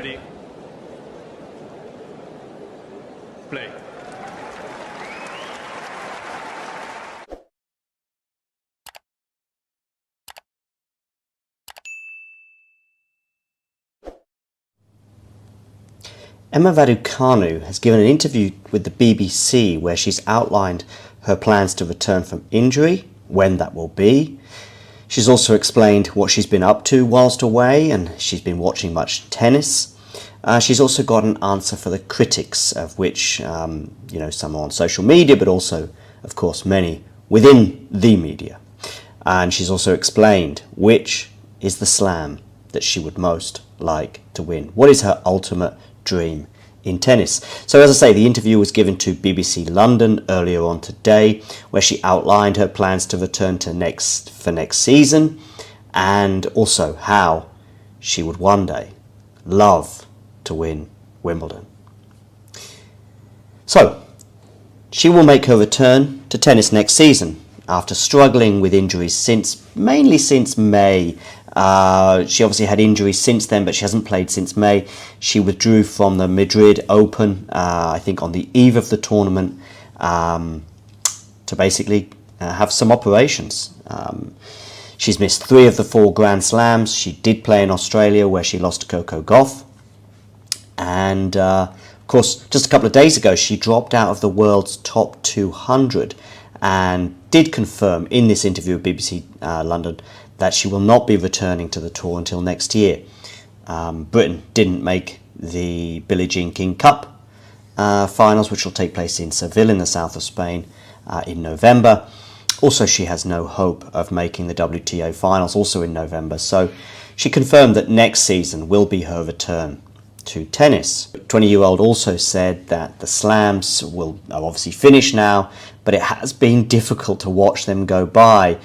Ready? Play. Raducanu has given an interview with the BBC where she's outlined her plans to return from injury, when that will be. She's also explained what she's been up to whilst away, and she's been watching much tennis. She's also got an answer for the critics, of which, some are on social media, but also, of course, many within the media. And she's also explained which is the slam that she would most like to win. What is her ultimate dream in tennis? So as I say, the interview was given to BBC London earlier on today, where she outlined her plans to return to next season, and also how she would one day love to win Wimbledon. So she will make her return to tennis next season after struggling with injuries mainly since May. She obviously had injuries since then, but she hasn't played since May. She withdrew from the Madrid Open, I think on the eve of the tournament, to basically have some operations. She's missed 3 of the 4 Grand Slams. She did play in Australia, where she lost to Coco Gauff. And, of course, just a couple of days ago, she dropped out of the world's top 200 and did confirm in this interview with BBC London that she will not be returning to the tour until next year. Britain didn't make the Billie Jean King Cup finals, which will take place in Seville in the south of Spain in November. Also, she has no hope of making the WTA Finals, also in November. So she confirmed that next season will be her return to tennis. 20-year-old also said that the slams are obviously finished now, but it has been difficult to watch them go by.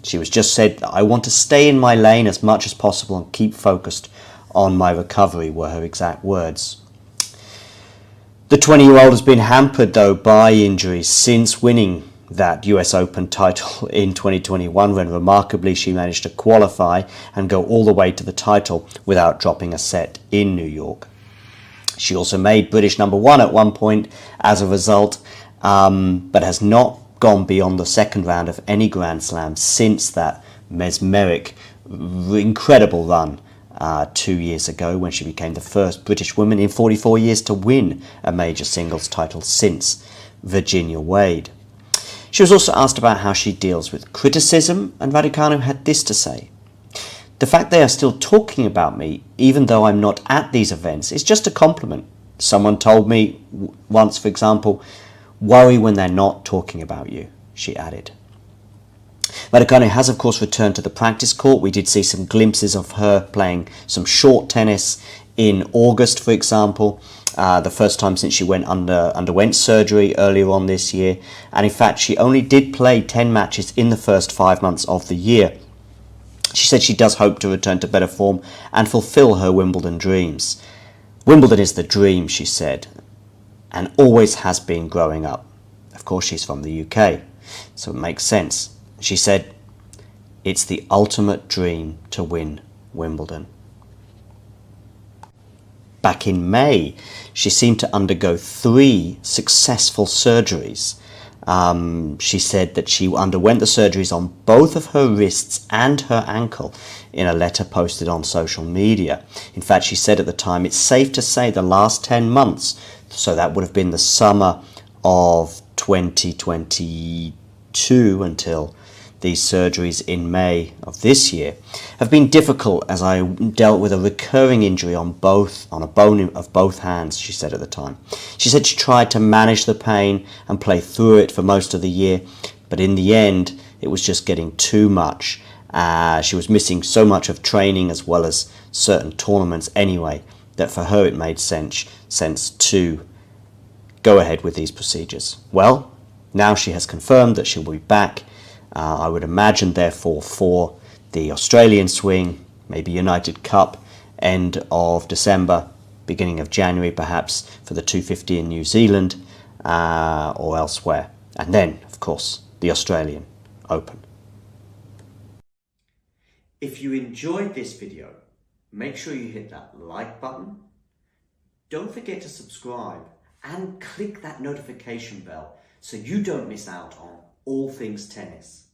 She was just said, "I want to stay in my lane as much as possible and keep focused on my recovery," were her exact words. The 20-year-old has been hampered though by injuries since winning that US Open title in 2021, when remarkably she managed to qualify and go all the way to the title without dropping a set in New York. She also made British #1 at one point as a result, but has not gone beyond the second round of any Grand Slam since that mesmeric, incredible run 2 years ago, when she became the first British woman in 44 years to win a major singles title since Virginia Wade. She was also asked about how she deals with criticism, and Raducanu had this to say: "The fact they are still talking about me, even though I'm not at these events, is just a compliment. Someone told me once, for example, 'Worry when they're not talking about you,'" she added. Raducanu has, of course, returned to the practice court. We did see some glimpses of her playing some short tennis in August, for example, the first time since she underwent surgery earlier on this year. And in fact, she only did play 10 matches in the first 5 months of the year. She said she does hope to return to better form and fulfill her Wimbledon dreams. "Wimbledon is the dream," she said, "and always has been growing up." Of course, she's from the UK, so it makes sense. She said, "It's the ultimate dream to win Wimbledon." Back in May, she seemed to undergo 3 successful surgeries. She said that she underwent the surgeries on both of her wrists and her ankle in a letter posted on social media. In fact, she said at the time, "It's safe to say the last 10 months, so that would have been the summer of 2022 until these surgeries in May of this year, have been difficult as I dealt with a recurring injury on a bone of both hands," she said at the time. She said she tried to manage the pain and play through it for most of the year, but in the end it was just getting too much. She was missing so much of training as well as certain tournaments anyway, that for her it made sense to go ahead with these procedures. Well, now she has confirmed that she will be back. I would imagine, therefore, for the Australian swing, maybe United Cup, end of December, beginning of January perhaps, for the 250 in New Zealand or elsewhere. And then, of course, the Australian Open. If you enjoyed this video, make sure you hit that like button. Don't forget to subscribe and click that notification bell so you don't miss out on all things tennis.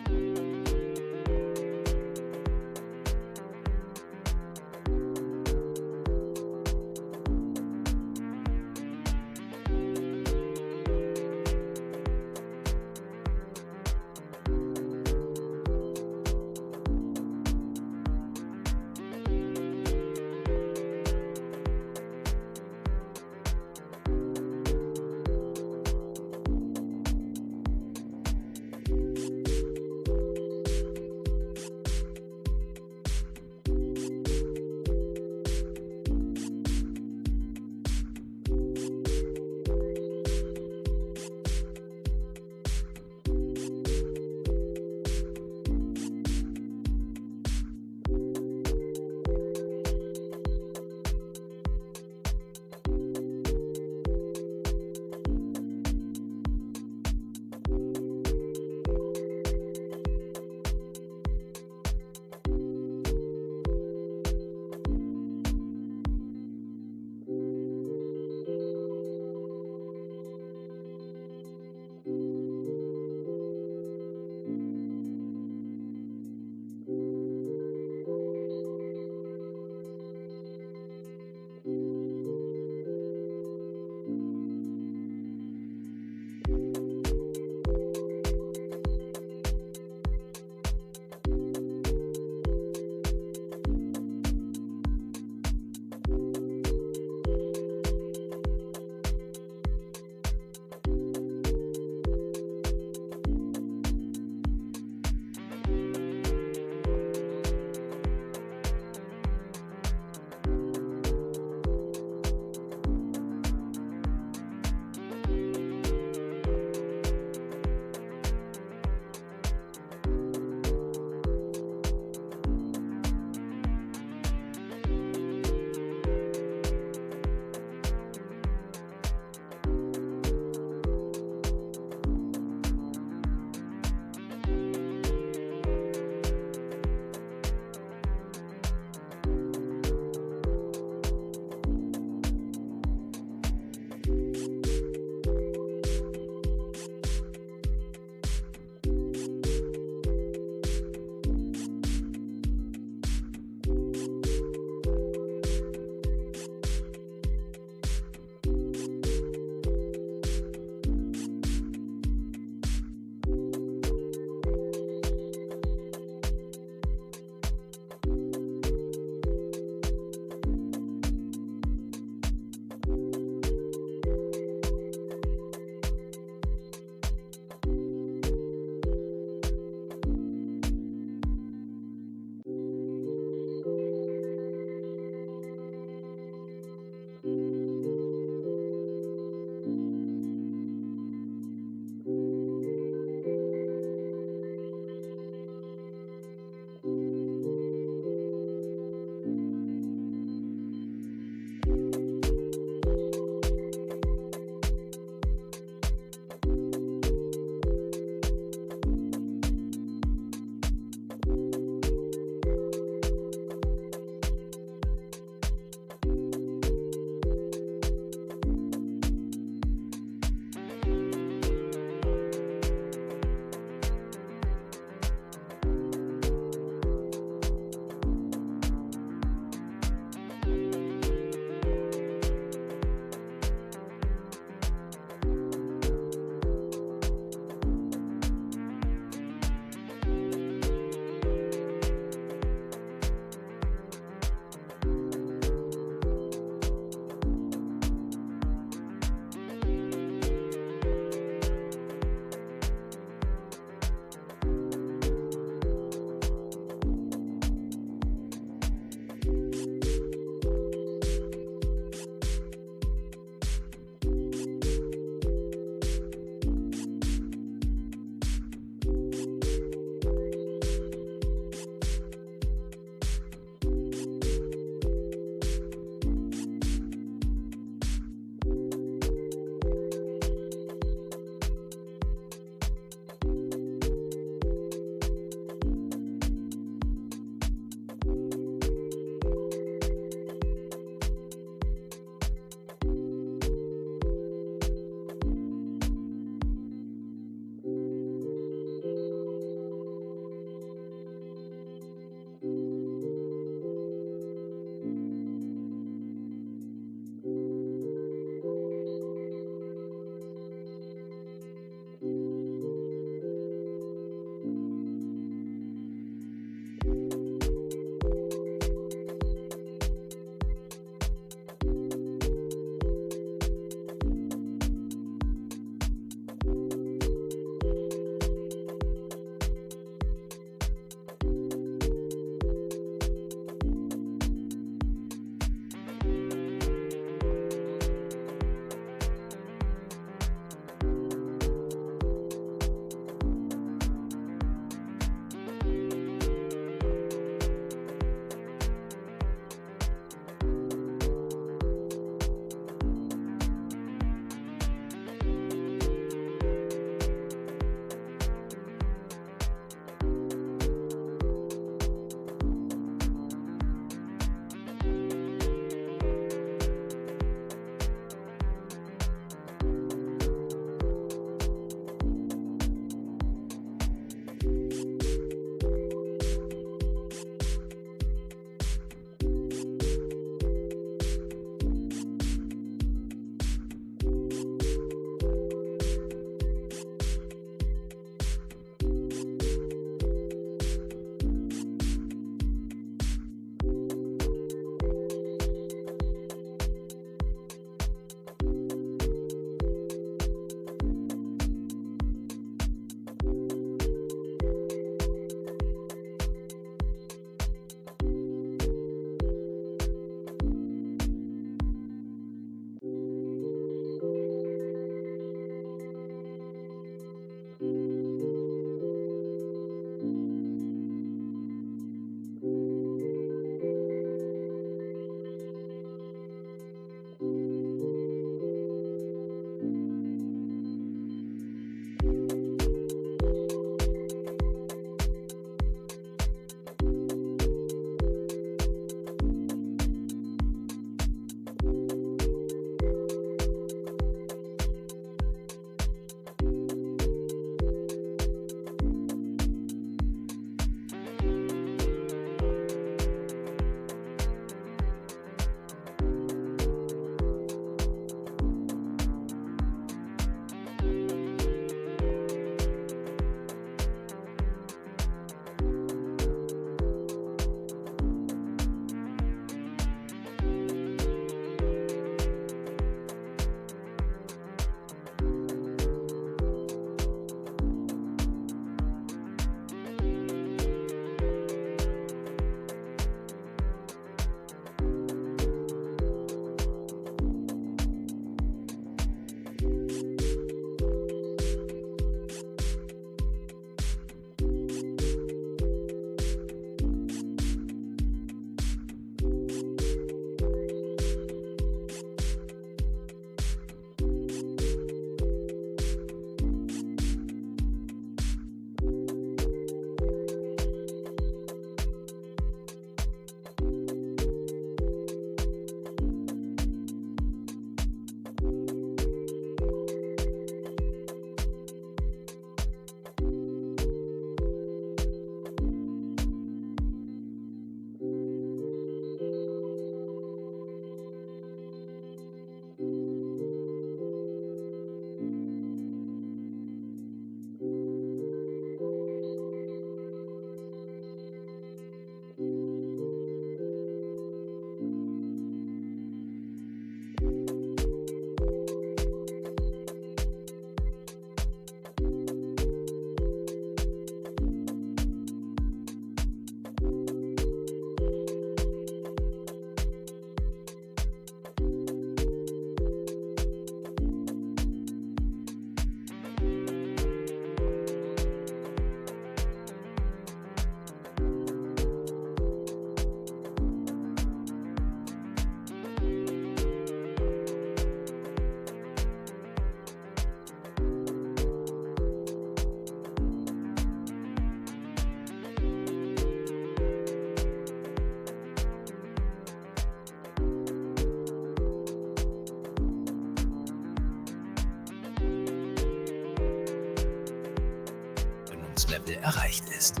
Genusslevel erreicht ist.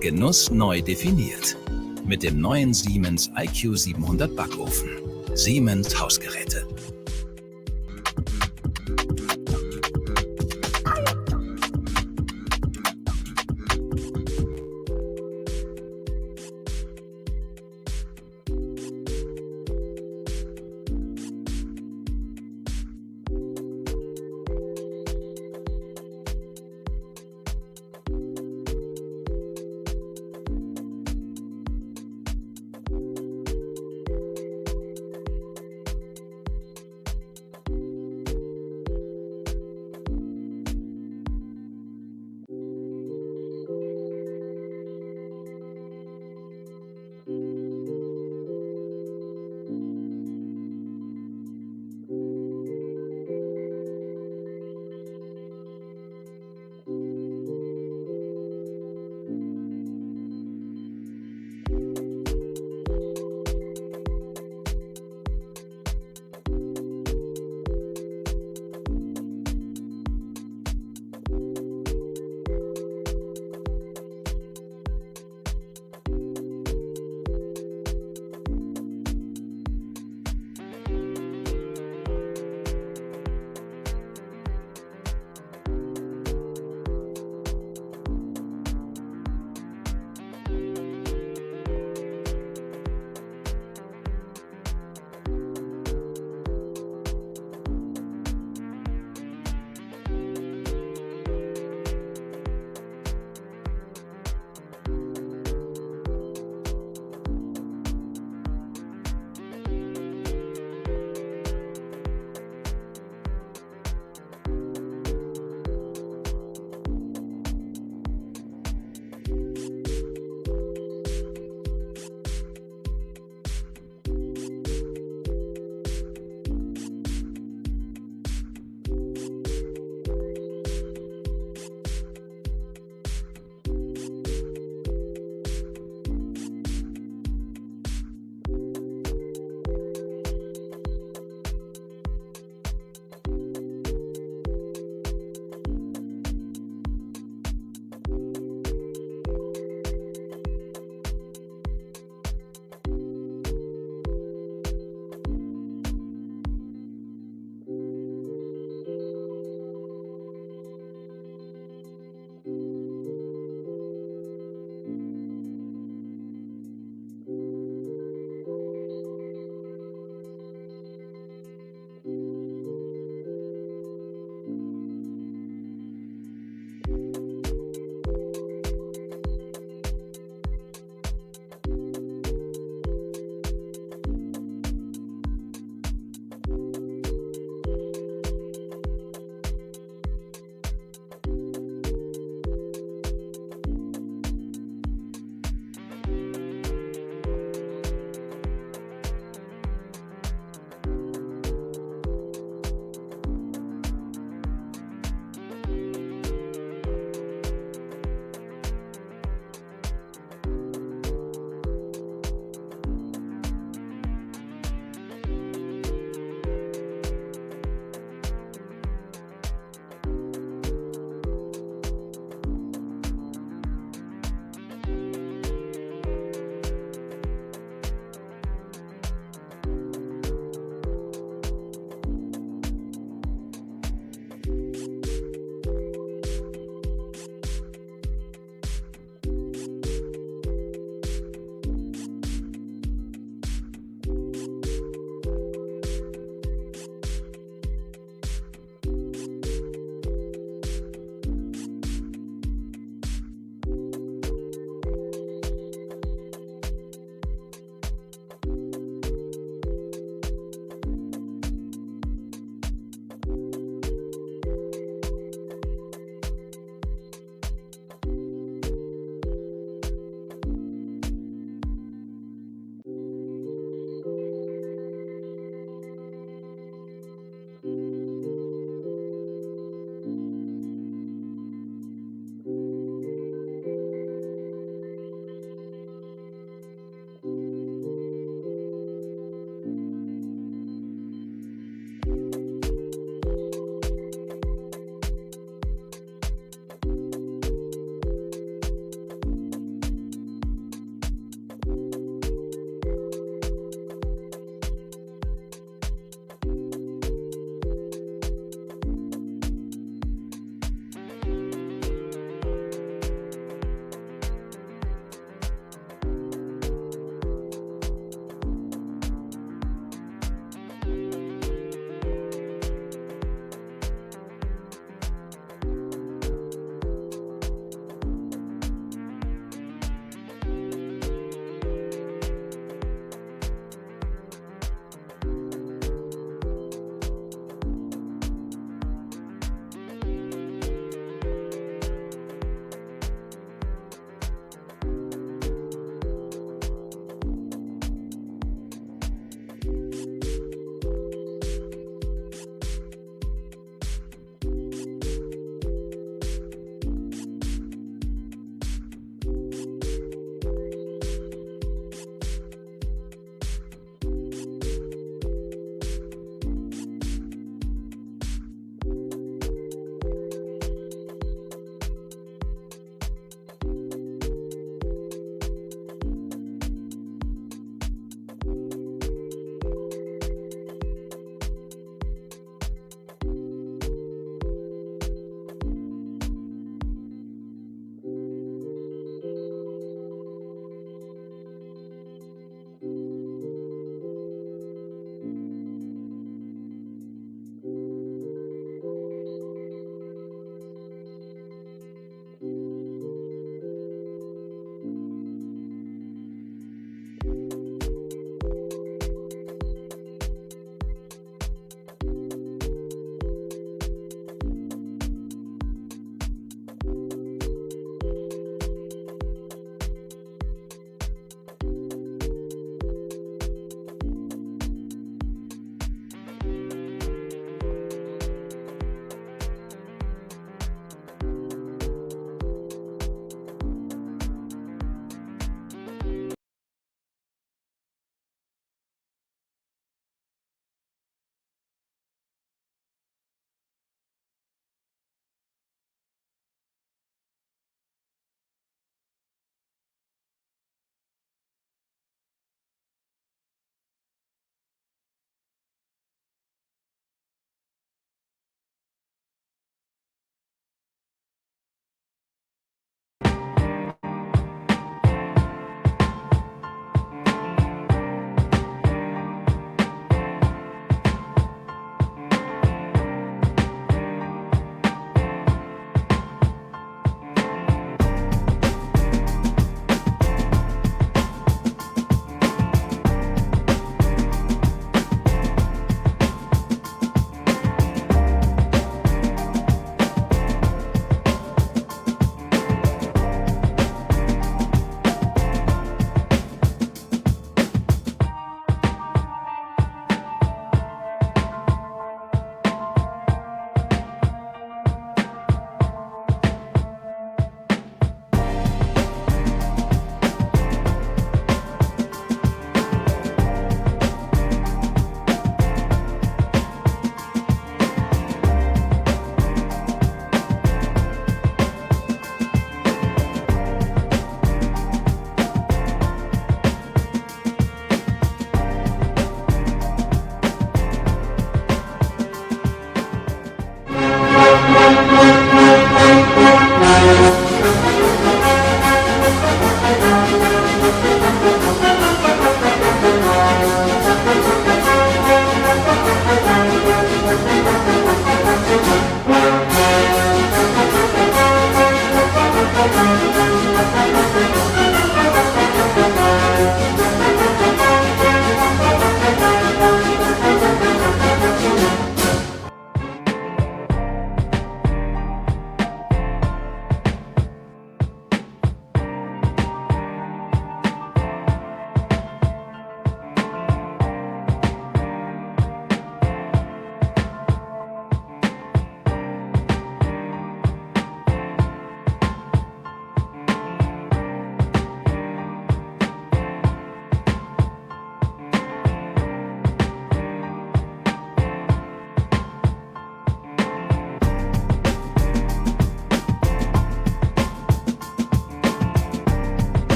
Genuss neu definiert. Mit dem neuen Siemens IQ 700 Backofen. Siemens Hausgeräte.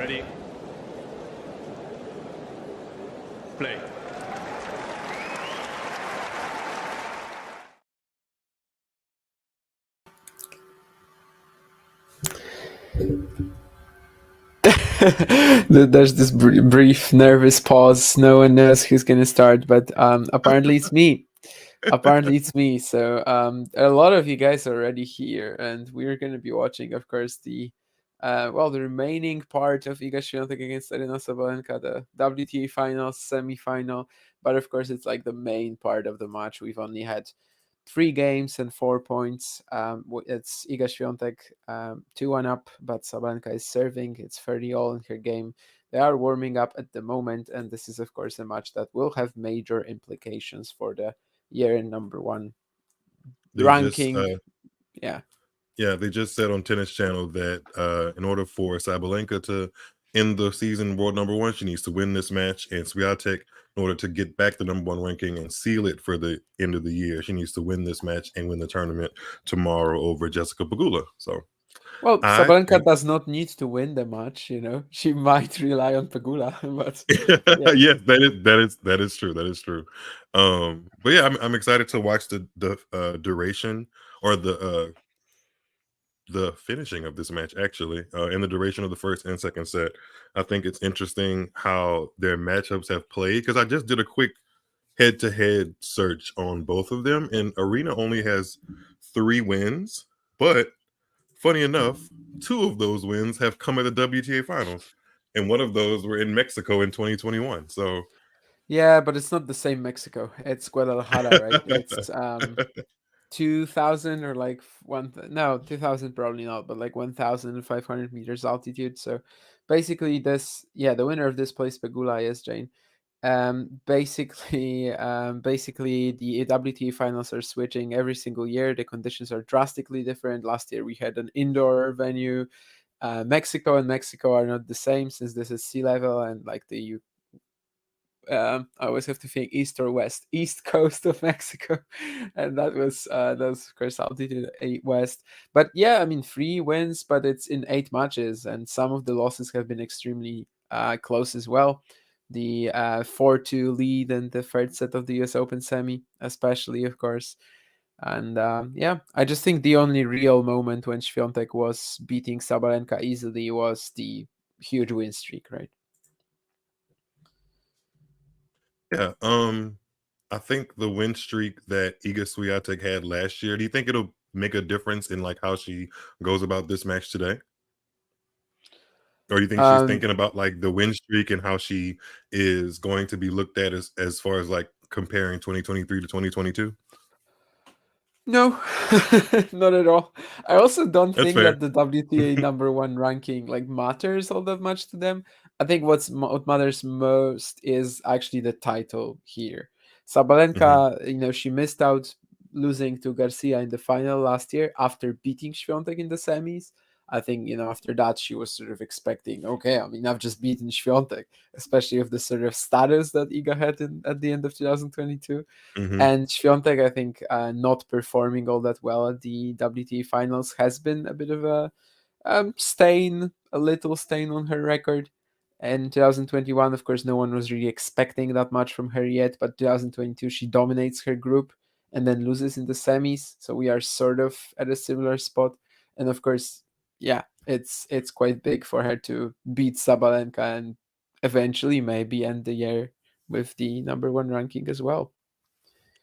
Ready? Play. There's this brief nervous pause. No one knows who's going to start, but apparently it's me. Apparently it's me. So a lot of you guys are already here, and we're going to be watching, of course, the remaining part of Iga Swiatek against Aryna Sabalenka, the WTA Finals semi-final. But of course, it's like the main part of the match. We've only had 3 games and 4 points. It's Iga Swiatek 2-1 up, but Sabalenka is serving. It's 30-all in her game. They are warming up at the moment, and this is, of course, a match that will have major implications for the year in number 1 ranking. They just said on Tennis Channel that in order for Sabalenka to end the season world number 1, she needs to win this match, and Swiatek, in order to get back the number 1 ranking and seal it for the end of the year, she needs to win this match and win the tournament tomorrow over Jessica Pegula. So, Sabalenka does not need to win the match. She might rely on Pegula, but yes, that is true. That is true. But yeah, I'm excited to watch the duration or the finishing of this match, actually, in the duration of the first and second set. I think it's interesting how their matchups have played, because I just did a quick head-to-head search on both of them, and Aryna only has 3 wins, but funny enough, 2 of those wins have come at the WTA Finals, and one of those were in Mexico in 2021. So yeah, but it's not the same Mexico. It's Guadalajara, right? It's 2,000 or like 2,000 probably not, but like 1,500 meters altitude. So basically the winner of this plays Pegula, yes, Jane. Basically the WTA finals are switching every single year. The conditions are drastically different. Last year we had an indoor venue. Mexico and Mexico are not the same, since this is sea level, and like I always have to think east or west, east coast of Mexico, and that was of course altitude 8 west. But yeah, I mean 3 wins, but it's in 8 matches, and some of the losses have been extremely close as well. The 4-2 lead in the third set of the US Open semi, especially, of course. And I just think the only real moment when Swiatek was beating Sabalenka easily was the huge win streak, right? yeah, I think the win streak that Iga Swiatek had last year, do you think it'll make a difference in like how she goes about this match today? Or do you think she's thinking about like the win streak and how she is going to be looked at as far as like comparing 2023 to 2022? No, not at all. I also don't That's think fair. that the WTA number 1 ranking like matters all that much to them. I think what matters most is actually the title here. Sabalenka, she missed out losing to Garcia in the final last year after beating Swiatek in the semis. I think, after that she was sort of expecting, okay, I mean, I've just beaten Swiatek, especially with the sort of status that Iga had at the end of 2022. And Swiatek, I think, not performing all that well at the WTA finals has been a bit of a little stain on her record. In 2021, of course, no one was really expecting that much from her yet, but 2022, she dominates her group and then loses in the semis. So we are sort of at a similar spot. And of course, yeah, it's quite big for her to beat Sabalenka and eventually maybe end the year with the number 1 ranking as well.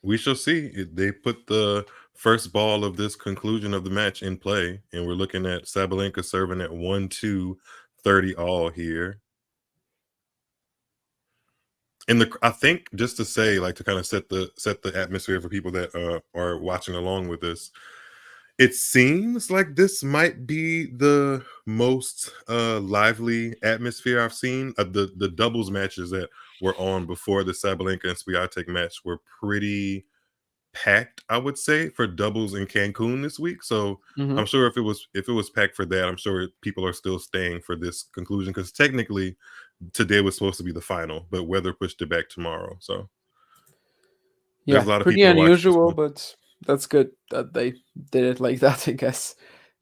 We shall see. They put the first ball of this conclusion of the match in play, and we're looking at Sabalenka serving at 1-2, 30 all here. And I think, just to say, like, to kind of set the atmosphere for people that are watching along with this, it seems like this might be the most lively atmosphere I've seen. The doubles matches that were on before the Sabalenka and Swiatek match were pretty packed, I would say, for doubles in Cancun this week. So I'm sure if it was packed for that, I'm sure people are still staying for this conclusion, because technically today was supposed to be the final, but weather pushed it back tomorrow. So there's a lot of pretty people to watch this unusual, one. but that's good that they did it like that, I guess.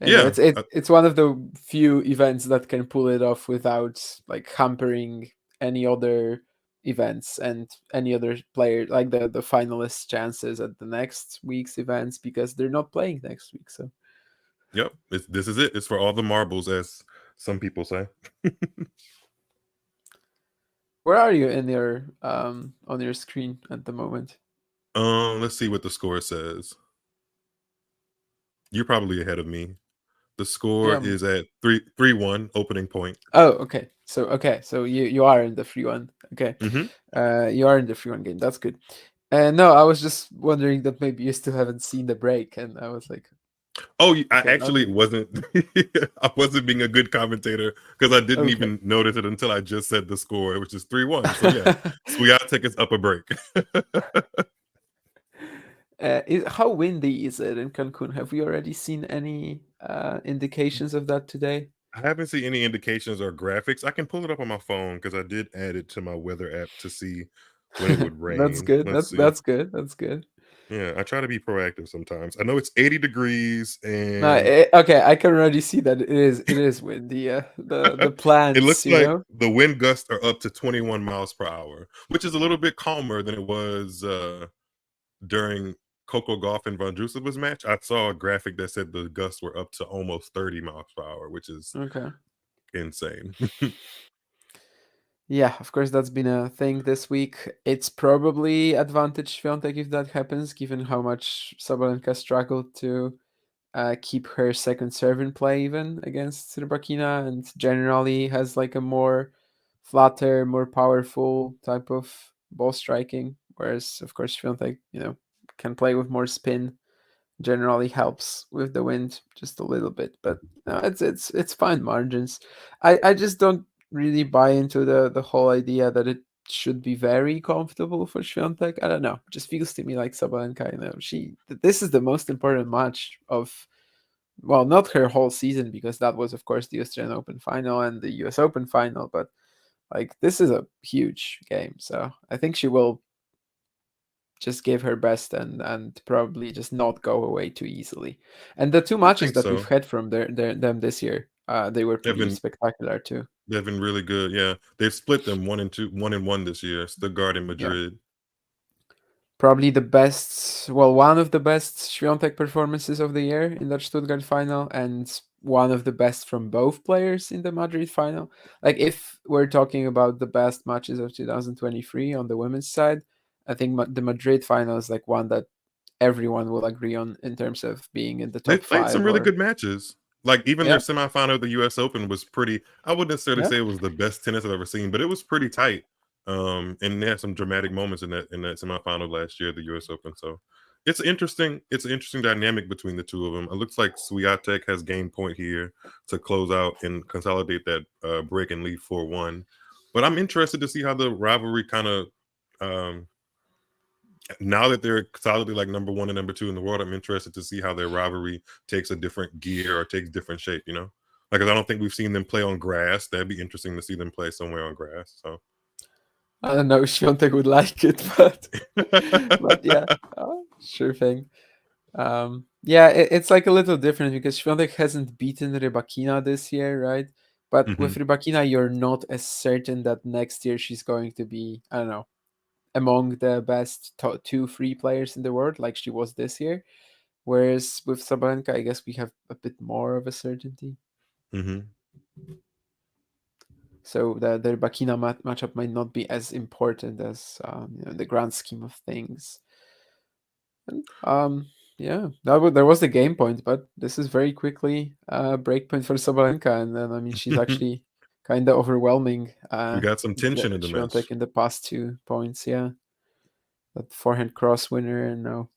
And, you know, Yeah, it's one of the few events that can pull it off without like hampering any other events and any other player, like the finalists' chances at the next week's events, because they're not playing next week. So yep. This is it. It's for all the marbles, as some people say. where are you in your on your screen at the moment? Let's see what the score says. You're probably ahead of me. The score Yeah. is at 3-1 opening point. Oh, okay. So you are in the free one. Okay. Hmm. You are in the free one game. That's good. And no, I was just wondering that maybe you still haven't seen the break, and I was like, Oh, I okay, actually wasn't. I wasn't being a good commentator because I didn't okay. even notice it until I just said the score, which is 3-1. So yeah, Swiatek is up a break. How windy is it in Cancun? Have we already seen any indications of that today? I haven't seen any indications or graphics. I can pull it up on my phone because I did add it to my weather app to see when it would That's rain. good. Let's see. That's good. That's good. Yeah, I try to be proactive sometimes. I know it's 80 degrees No, and okay, I can already see that it is windy. The it plants, looks you like know. the wind gusts are up to 21 miles per hour, which is a little bit calmer than it was during Coco Golf and Vondrousova's match. I saw a graphic that said the gusts were up to almost 30 miles per hour, which is Okay. insane. Yeah, of course, that's been a thing this week. It's probably advantage Swiatek if that happens, given how much Sabalenka struggled to keep her second serve in play even against Rybakina, and generally has like a more flatter, more powerful type of ball striking. Whereas, of course, Swiatek, can play with more spin. Generally helps with the wind just a little bit, but no, it's fine margins. I just don't really buy into the whole idea that it should be very comfortable for Swiatek. I don't know. It just feels to me like Sabalenka, this is the most important match of, well, not her whole season, because that was, of course, the Australian Open final and the US Open final, but like this is a huge game. So I think she will just give her best and probably just not go away too easily. And the two I matches think that we've so. had from them this year, they were They've pretty been spectacular too. they've been really good. Yeah, they've split them 1-2, 1-1 this year. Stuttgart and Yeah. Madrid. Probably the best, well, one of the best Swiatek performances of the year in that Stuttgart final, and one of the best from both players in the Madrid final. Like, if we're talking about the best matches of 2023 on the women's side, I think the Madrid final is like one that everyone will agree on in terms of being in the They top played some five, really or good matches. Like even their yeah, semifinal of the U.S. Open was pretty. I wouldn't necessarily yeah. say it was the best tennis I've ever seen, but it was pretty tight. And they had some dramatic moments in that semifinal last year, the U.S. Open. So it's interesting. It's an interesting dynamic between the two of them. It looks like Swiatek has game point here to close out and consolidate that break and lead 4-1. But I'm interested to see how the rivalry kind of um, now that they're solidly like number one and number two in the world, I'm interested to see how their rivalry takes a different gear or takes different shape, you know? Like, 'cause I don't think we've seen them play on grass. That'd be interesting to see them play somewhere on grass. So, I don't know if Swiatek would like it, but yeah, sure thing. Yeah, it's like a little different because Swiatek hasn't beaten Rybakina this year, right? But with Mhm. Rybakina, you're not as certain that next year she's going to be, I don't know, among the best top 2, 3 players in the world, like she was this year. Whereas with Sabalenka, I guess we have a bit more of a certainty. Mhm. So the Rybakina matchup might not be as important as in the grand scheme of things. And, yeah, there was the game point, but this is very quickly break point for Sabalenka, and then I mean she's actually kind of overwhelming We got some tension in the Swiatek match. in the past 2 points. Yeah, that forehand cross winner, and now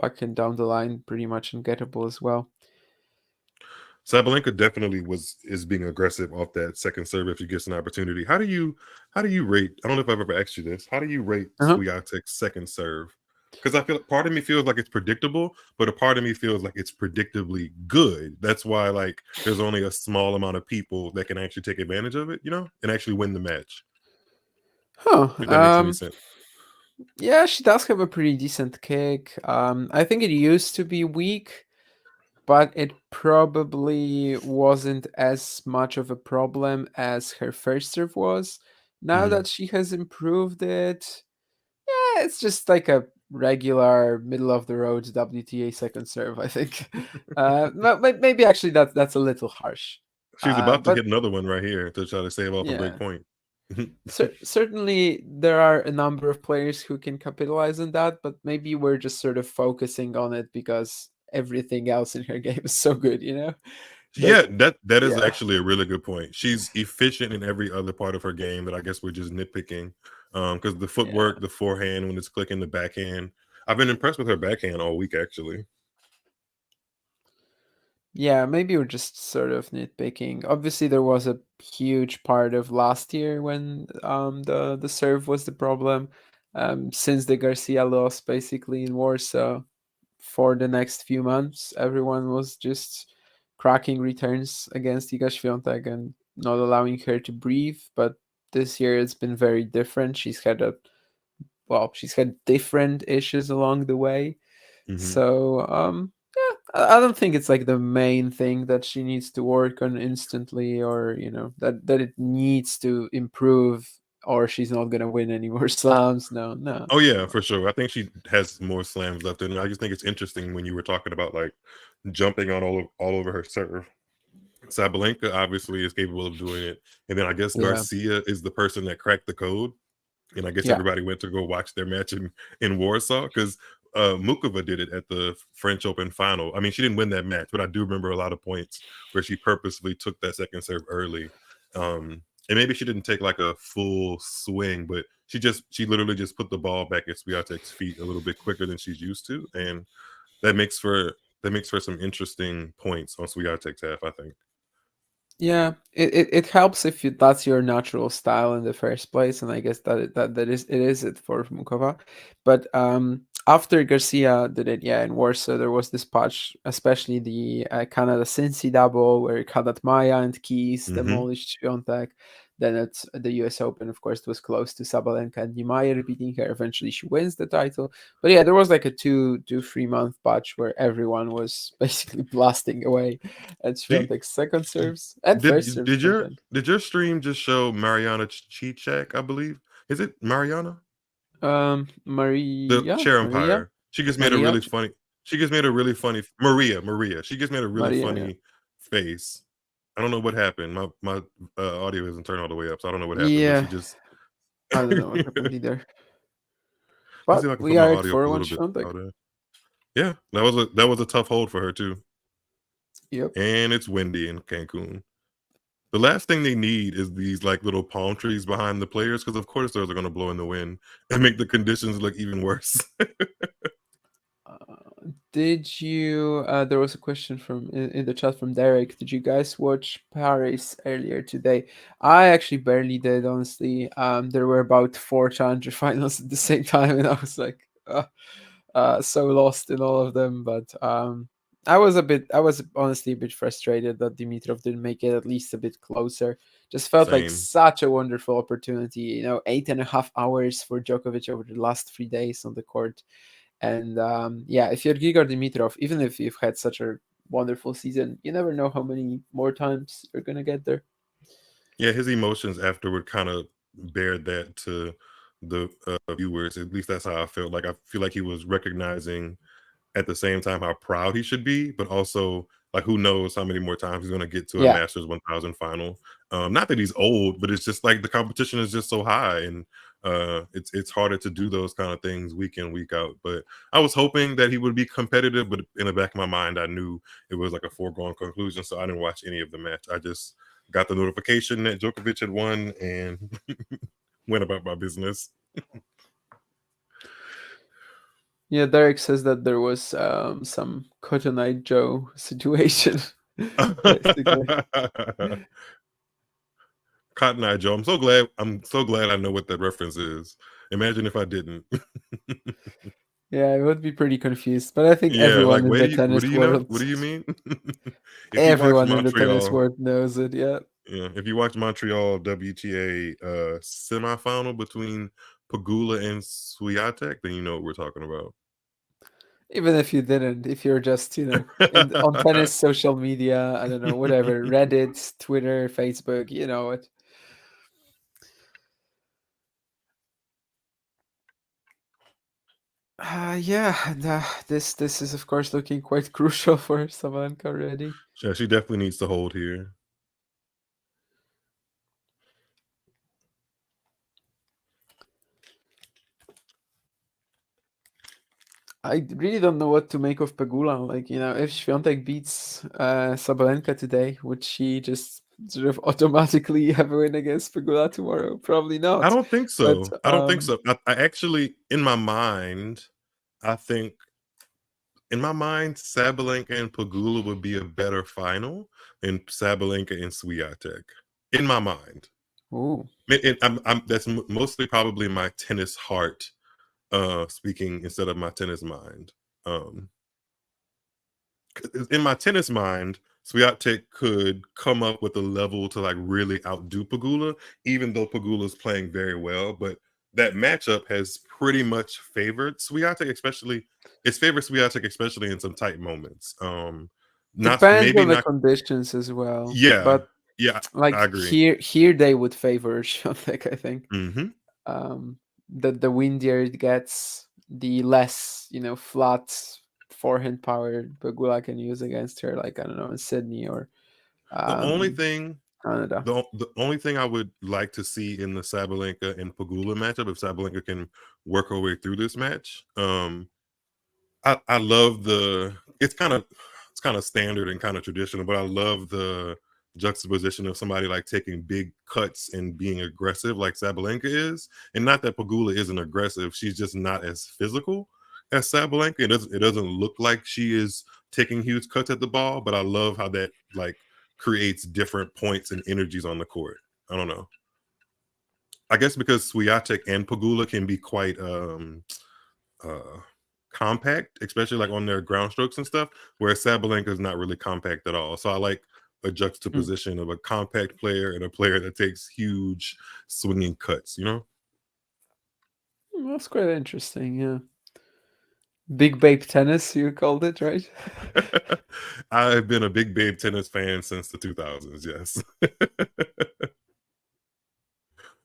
back and down the line, pretty much ungettable as well. Sabalenka definitely is being aggressive off that second serve if he gets an opportunity. How do you rate? I don't know if I've ever asked you this. How do you rate Uh-huh. Swiatek's second serve? Because I feel part of me feels like it's predictable, but a part of me feels like it's predictably good. That's why like there's only a small amount of people that can actually take advantage of it, and actually win the match. Huh. If that makes any sense. Yeah, she does have a pretty decent kick. I think it used to be weak, but it probably wasn't as much of a problem as her first serve was. Now that she has improved it, yeah, it's just like a regular middle of the road WTA second serve, I think. Maybe actually that's a little harsh. She's about to But hit another one right here to try to save off a break yeah, point. certainly there are a number of players who can capitalize on that, but maybe we're just sort of focusing on it because everything else in her game is so good, you know? That Yeah, that is yeah, actually a really good point. She's efficient in every other part of her game, but I guess we're just nitpicking. Because the yeah. footwork, the forehand when it's clicking, the backhand. I've been impressed with her backhand all week, actually. Yeah, maybe we're just sort of nitpicking. Obviously, there was a huge part of last year when the serve was the problem. Since the Garcia loss, basically in Warsaw, for the next few months, everyone was just cracking returns against Iga Świątek and not allowing her to breathe. But this year it's been very different. She's had different issues along the way. Hmm. So yeah, I don't think it's like the main thing that she needs to work on instantly, or that it needs to improve, or she's not gonna win any more slams. No, no, Oh yeah, no. for sure. I think she has more slams left in her. I just think it's interesting when you were talking about like jumping on all over her serve. Sabalenka obviously is capable of doing it, and then I guess Yeah, Garcia is the person that cracked the code. And I guess yeah, everybody went to go watch their match in Warsaw because Mukova did it at the French Open final. I mean, she didn't win that match, but I do remember a lot of points where she purposely took that second serve early. And maybe she didn't take like a full swing, but she literally just put the ball back at Swiatek's feet a little bit quicker than she's used to, and that makes for some interesting points on Swiatek's half, I think. yeah. It helps if that's your natural style in the first place, and I guess that is it for Mukova. But after Garcia did it, yeah, in Warsaw there was this patch, especially the Canada Cincy double where Kadat Maya and Keys Hmm. demolished Świątek. Then at the US Open, of course, it was close to Sabalenka and Niemeyer beating her. Eventually, she wins the title. But yeah, there was like a 3 month patch where everyone was basically blasting away at Świątek's second serves and first Did serves, did I your think. did your stream just show Mariana Cicek, I believe? Is it Mariana? The Maria, chair Maria, umpire. She just made a Maria, really funny she just made a really funny Maria. She just made a really Maria. Yeah, funny face. I don't know what happened. My audio isn't turned all the way up, so I don't know what happened, but she yeah. just I don't know what happened either. Let's see But if I can put we my are at audio up a 4-1 little bit Świątek. louder. Yeah, that was a tough hold for her too. Yep. And it's windy in Cancun. The last thing they need is these like little palm trees behind the players because of course those are going to blow in the wind and make the conditions look even worse. Did you? There was a question in the chat from Derek. Did you guys watch Paris earlier today? I actually barely did, honestly. There were about four challenger finals at the same time, and I was like, so lost in all of them. But I was honestly a bit frustrated that Dimitrov didn't make it at least a bit closer. Just felt like Same. such a wonderful opportunity. 8.5 hours for Djokovic over the last 3 days on the court. And yeah, if you're Grigor Dimitrov, even if you've had such a wonderful season, you never know how many more times you're gonna get there. Yeah, his emotions afterward kind of bared that to the viewers. At least that's how I felt. Like I feel like he was recognizing at the same time how proud he should be, but also like who knows how many more times he's going to get to a Yeah, Masters 1000 final. Not that he's old, but it's just like the competition is just so high, and it's harder to do those kind of things week in week out. But I was hoping that he would be competitive, but in the back of my mind, I knew it was like a foregone conclusion, so I didn't watch any of the match. I just got the notification that Djokovic had won and went about my business. yeah. Derek says that there was some Cotton Eye Joe situation, basically. Cotton Eye Joe. I'm so glad I know what that reference is. Imagine if I didn't. Yeah, I would be pretty confused, but I think Yeah, like everyone in the what do tennis you know? world, What do you mean? If you watch everyone in the tennis Montreal, world knows it. Yeah. yeah, if you watch Montreal WTA semifinal between Pagula and Swiatek, then you know what we're talking about. Even if you didn't, if you're just, on tennis social media, I don't know, whatever, Reddit, Twitter, Facebook, you know it. Yeah, and this is of course looking quite crucial for Sabalenka already. Yeah, she definitely needs to hold here. I really don't know what to make of Pegula. Like, if Swiatek beats Sabalenka today, would she just sort of automatically have a win against Pegula tomorrow? Probably not. I don't think But so. I don't think so. I actually, in my mind, Sabalenka and Pegula would be a better final than Sabalenka and Swiatek. In my mind. ooh. That's mostly probably my tennis heart speaking instead of my tennis mind. In my tennis mind, Swiatek could come up with a level to like really outdo Pegula, even though Pegula's playing very well. But that matchup has pretty much favored Swiatek, especially in some tight moments. Depends Maybe on the not. conditions as well. Yeah, But yeah, like I agree. here they would favor Swiatek, I think. Mm-hmm. The windier it gets, the less, flat forehand power Pegula can use against her, like, I don't know, in Sydney or The only um, thing Canada. the only thing I would like to see in the Sabalenka and Pegula matchup, if Sabalenka can work her way through this match, I love it's kind of standard and kind of traditional, but I love the juxtaposition of somebody like taking big cuts and being aggressive like Sabalenka is. And not that Pegula isn't aggressive, she's just not as physical as Sabalenka. It doesn't look like she is taking huge cuts at the ball, but I love how that like creates different points and energies on the court. I don't know. I guess because Swiatek and Pegula can be quite compact, especially like on their ground strokes and stuff, whereas Sabalenka is not really compact at all. So I like a juxtaposition of a compact player and a player that takes huge swinging cuts, That's quite interesting, yeah. Big Babe Tennis, you called it, right? I've been a big babe tennis fan since the 2000s, yes.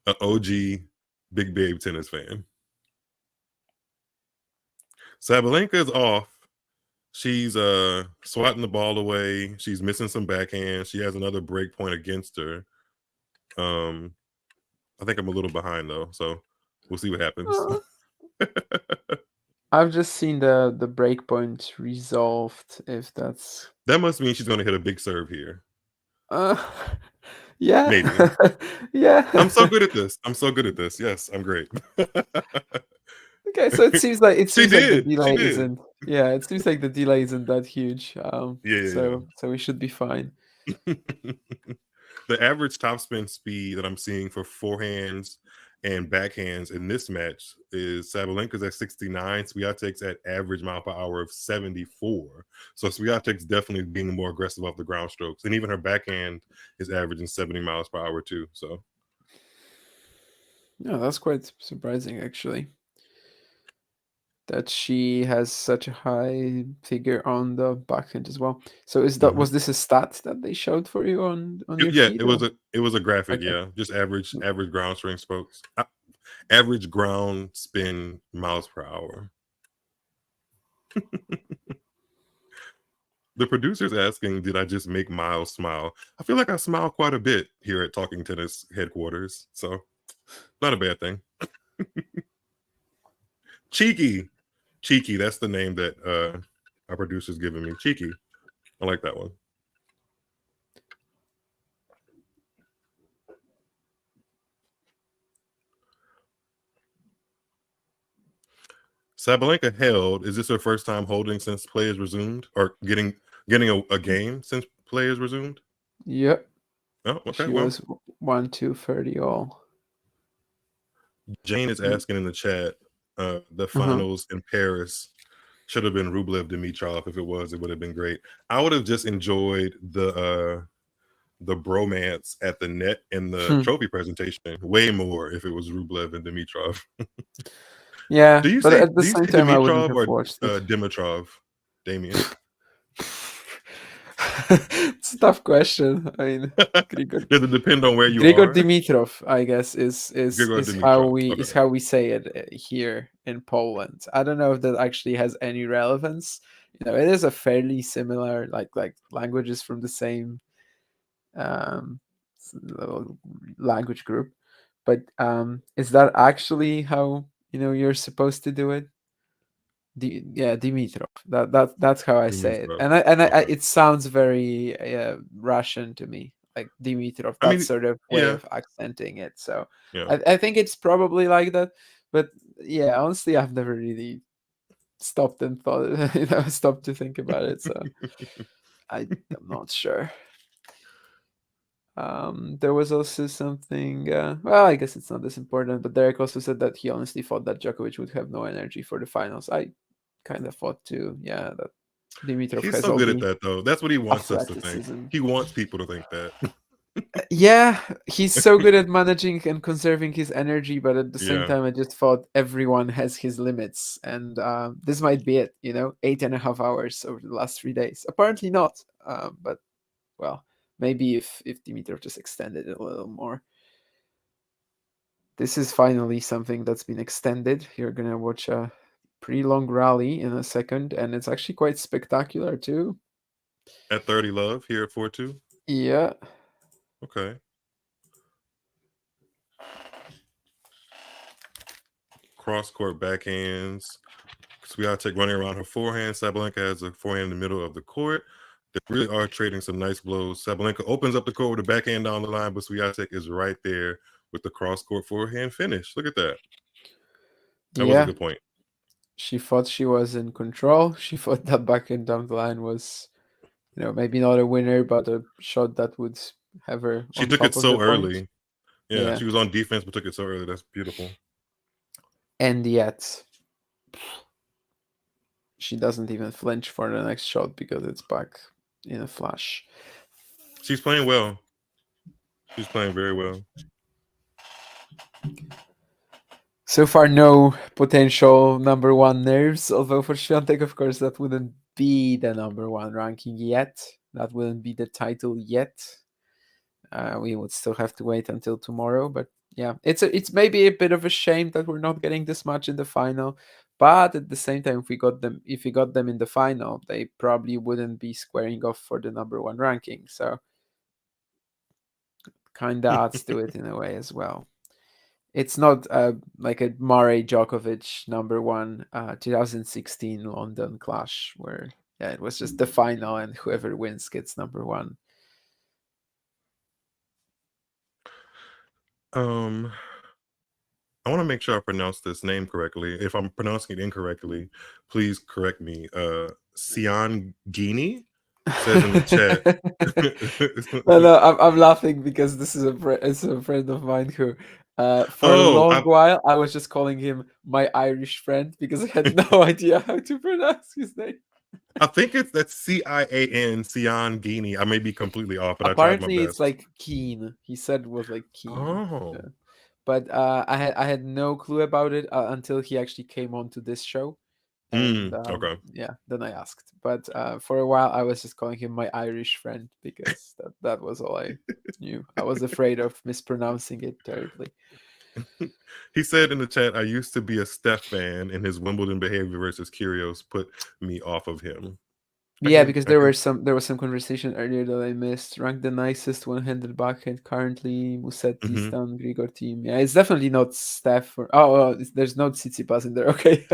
An OG big babe tennis fan. Sabalenka is off. She's swatting the ball away. She's missing some backhand. She has another break point against her. I think I'm a little behind though, so we'll see what happens. I've just seen the breakpoint resolved, if that's That must mean she's going to hit a big serve here. yeah. Maybe. Yeah. I'm so good at this. Yes, I'm great. Okay, so it seems like the delay She did. isn't. Yeah, it seems like the delay isn't that huge. Yeah. So we should be fine. The average topspin speed that I'm seeing for forehands and backhands in this match is Sabalenka's at 69, Swiatek's at average mile per hour of 74. So Swiatek's definitely being more aggressive off the ground strokes, and even her backhand is averaging 70 miles per hour too. So Yeah, that's quite surprising actually. That she has such a high figure on the backhand as well. So was this a stat that they showed for you on your yeah, feed? it was a graphic. Okay. Yeah, just average ground swing spokes, average ground spin miles per hour. The producer's asking, did I just make Miles smile? I feel like I smile quite a bit here at Talking Tennis headquarters, so not a bad thing. Cheeky, that's the name that our producer's giving me. Cheeky, I like that one. Sabalenka held. Is this her first time holding since play has resumed, or getting a game since play has resumed? Yep. Oh, okay. She was 1-2-30 all. Jane is asking in the chat, the finals in Paris should have been Rublev Dimitrov. If it was, it would have been great. I would have just enjoyed the bromance at the net and the trophy presentation way more if it was Rublev and Dimitrov. Yeah, Do you but say at the same time, I wouldn't Dimitrov have or watched it. Dimitrov, Damien? It's a tough question. I mean, Grigor Does it depend on where you Grigor are? Dimitrov, I guess, Grigor is how Dimitrov. we Okay. is how we say it here in Poland. I don't know if that actually has any relevance. It is a fairly similar, like languages from the same um, language group, but is that actually how you're supposed to do it? Yeah, Dimitrov. That's how I say it, Dimitrov. and Okay. it sounds very Russian to me, like Dimitrov. I That mean, sort of way yeah, of accenting it. So yeah. I think it's probably like that. But yeah, honestly, I've never really stopped and thought, stopped to think about it. So I'm not sure. There was also something. Well, I guess it's not this important, but Derek also said that he honestly thought that Djokovic would have no energy for the finals. I kind of thought too. Yeah, that Dimitrov He's has so all good at the that, though. That's what he wants us to think. athleticism. He wants people to think that. Yeah, he's so good at managing and conserving his energy, but at the same Yeah. time, I just thought everyone has his limits, and this might be it. 8.5 hours over the last 3 days. Apparently not, but well, maybe if Dimitrov just extended it a little more. This is finally something that's been extended. You're gonna watch a pretty long rally in a second, and it's actually quite spectacular too. At 30 love here at 4-2. Yeah. Okay. Cross court backhands. Swiatek running around her forehand. Sabalenka has a forehand in the middle of the court. They really are trading some nice blows. Sabalenka opens up the court with a backhand down the line, but Swiatek is right there with the cross court forehand finish. Look at that. That was a Yeah. good point. She thought she was in control. She thought that backhand down the line was, maybe not a winner, but a shot that would have her She on took top it of the so point. early. Yeah, she was on defense, but took it so early. That's beautiful. And yet, she doesn't even flinch for the next shot because it's back in a flash. She's playing well. She's playing very well. So far, no potential number one nerves. Although for Swiatek, of course, that wouldn't be the number one ranking yet. That wouldn't be the title yet. We would still have to wait until tomorrow. But yeah, it's maybe a bit of a shame that we're not getting this much in the final. But at the same time, if we got them in the final, they probably wouldn't be squaring off for the number one ranking. So kind of adds to it in a way as well. It's not like a Murray Djokovic number one 2016 London clash where it was just the final and whoever wins gets number one. I want to make sure I pronounce this name correctly. If I'm pronouncing it incorrectly, please correct me. Sian Gini says in the chat. No, I'm laughing because this is a friend of mine who, for a Oh, long while, I was just calling him my Irish friend because I had no idea how to pronounce his name. I think that's Cian, Sian Gini. I may be completely off, but Apparently, I tried my it's best. like Keen. He said it was like Keen. Oh. Yeah. But I had no clue about it until he actually came on to this show, and Okay. yeah, then I asked. But for a while, I was just calling him my Irish friend because that was all I knew. I was afraid of mispronouncing it terribly. He said in the chat, I used to be a Steph fan, and his Wimbledon behavior versus Kyrgios put me off of him. Yeah, because there was some conversation earlier that I missed. Ranked the nicest one-handed backhand currently, Musetti, Stan, Grigor team. Yeah, it's definitely not Steph. There's no Tsitsipas in there. Okay.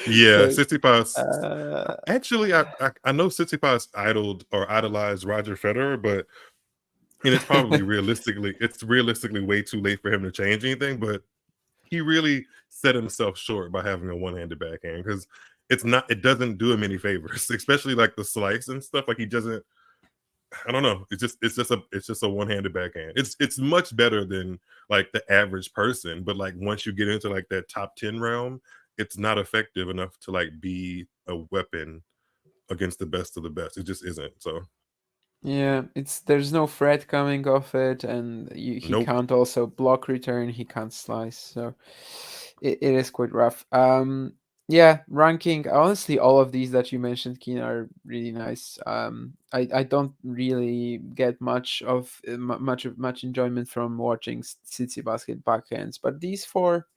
Yeah, So, Tsitsipas. Actually, I know Tsitsipas idolized Roger Federer, but it's probably realistically way too late for him to change anything. But he really set himself short by having a one-handed backhand because it doesn't do him any favors, especially like the slice and stuff. Like he doesn't. I don't know. It's just a one-handed backhand. It's much better than like the average person, but like once you get into like that top 10 realm, it's not effective enough to like be a weapon against the best of the best. It just isn't. So yeah, there's no threat coming off it, and he nope. can't also block return. He can't slice. So it is quite rough. Yeah, ranking. Honestly, all of these that you mentioned, Keen, are really nice. I don't really get much enjoyment from watching City basket backhands, but these four,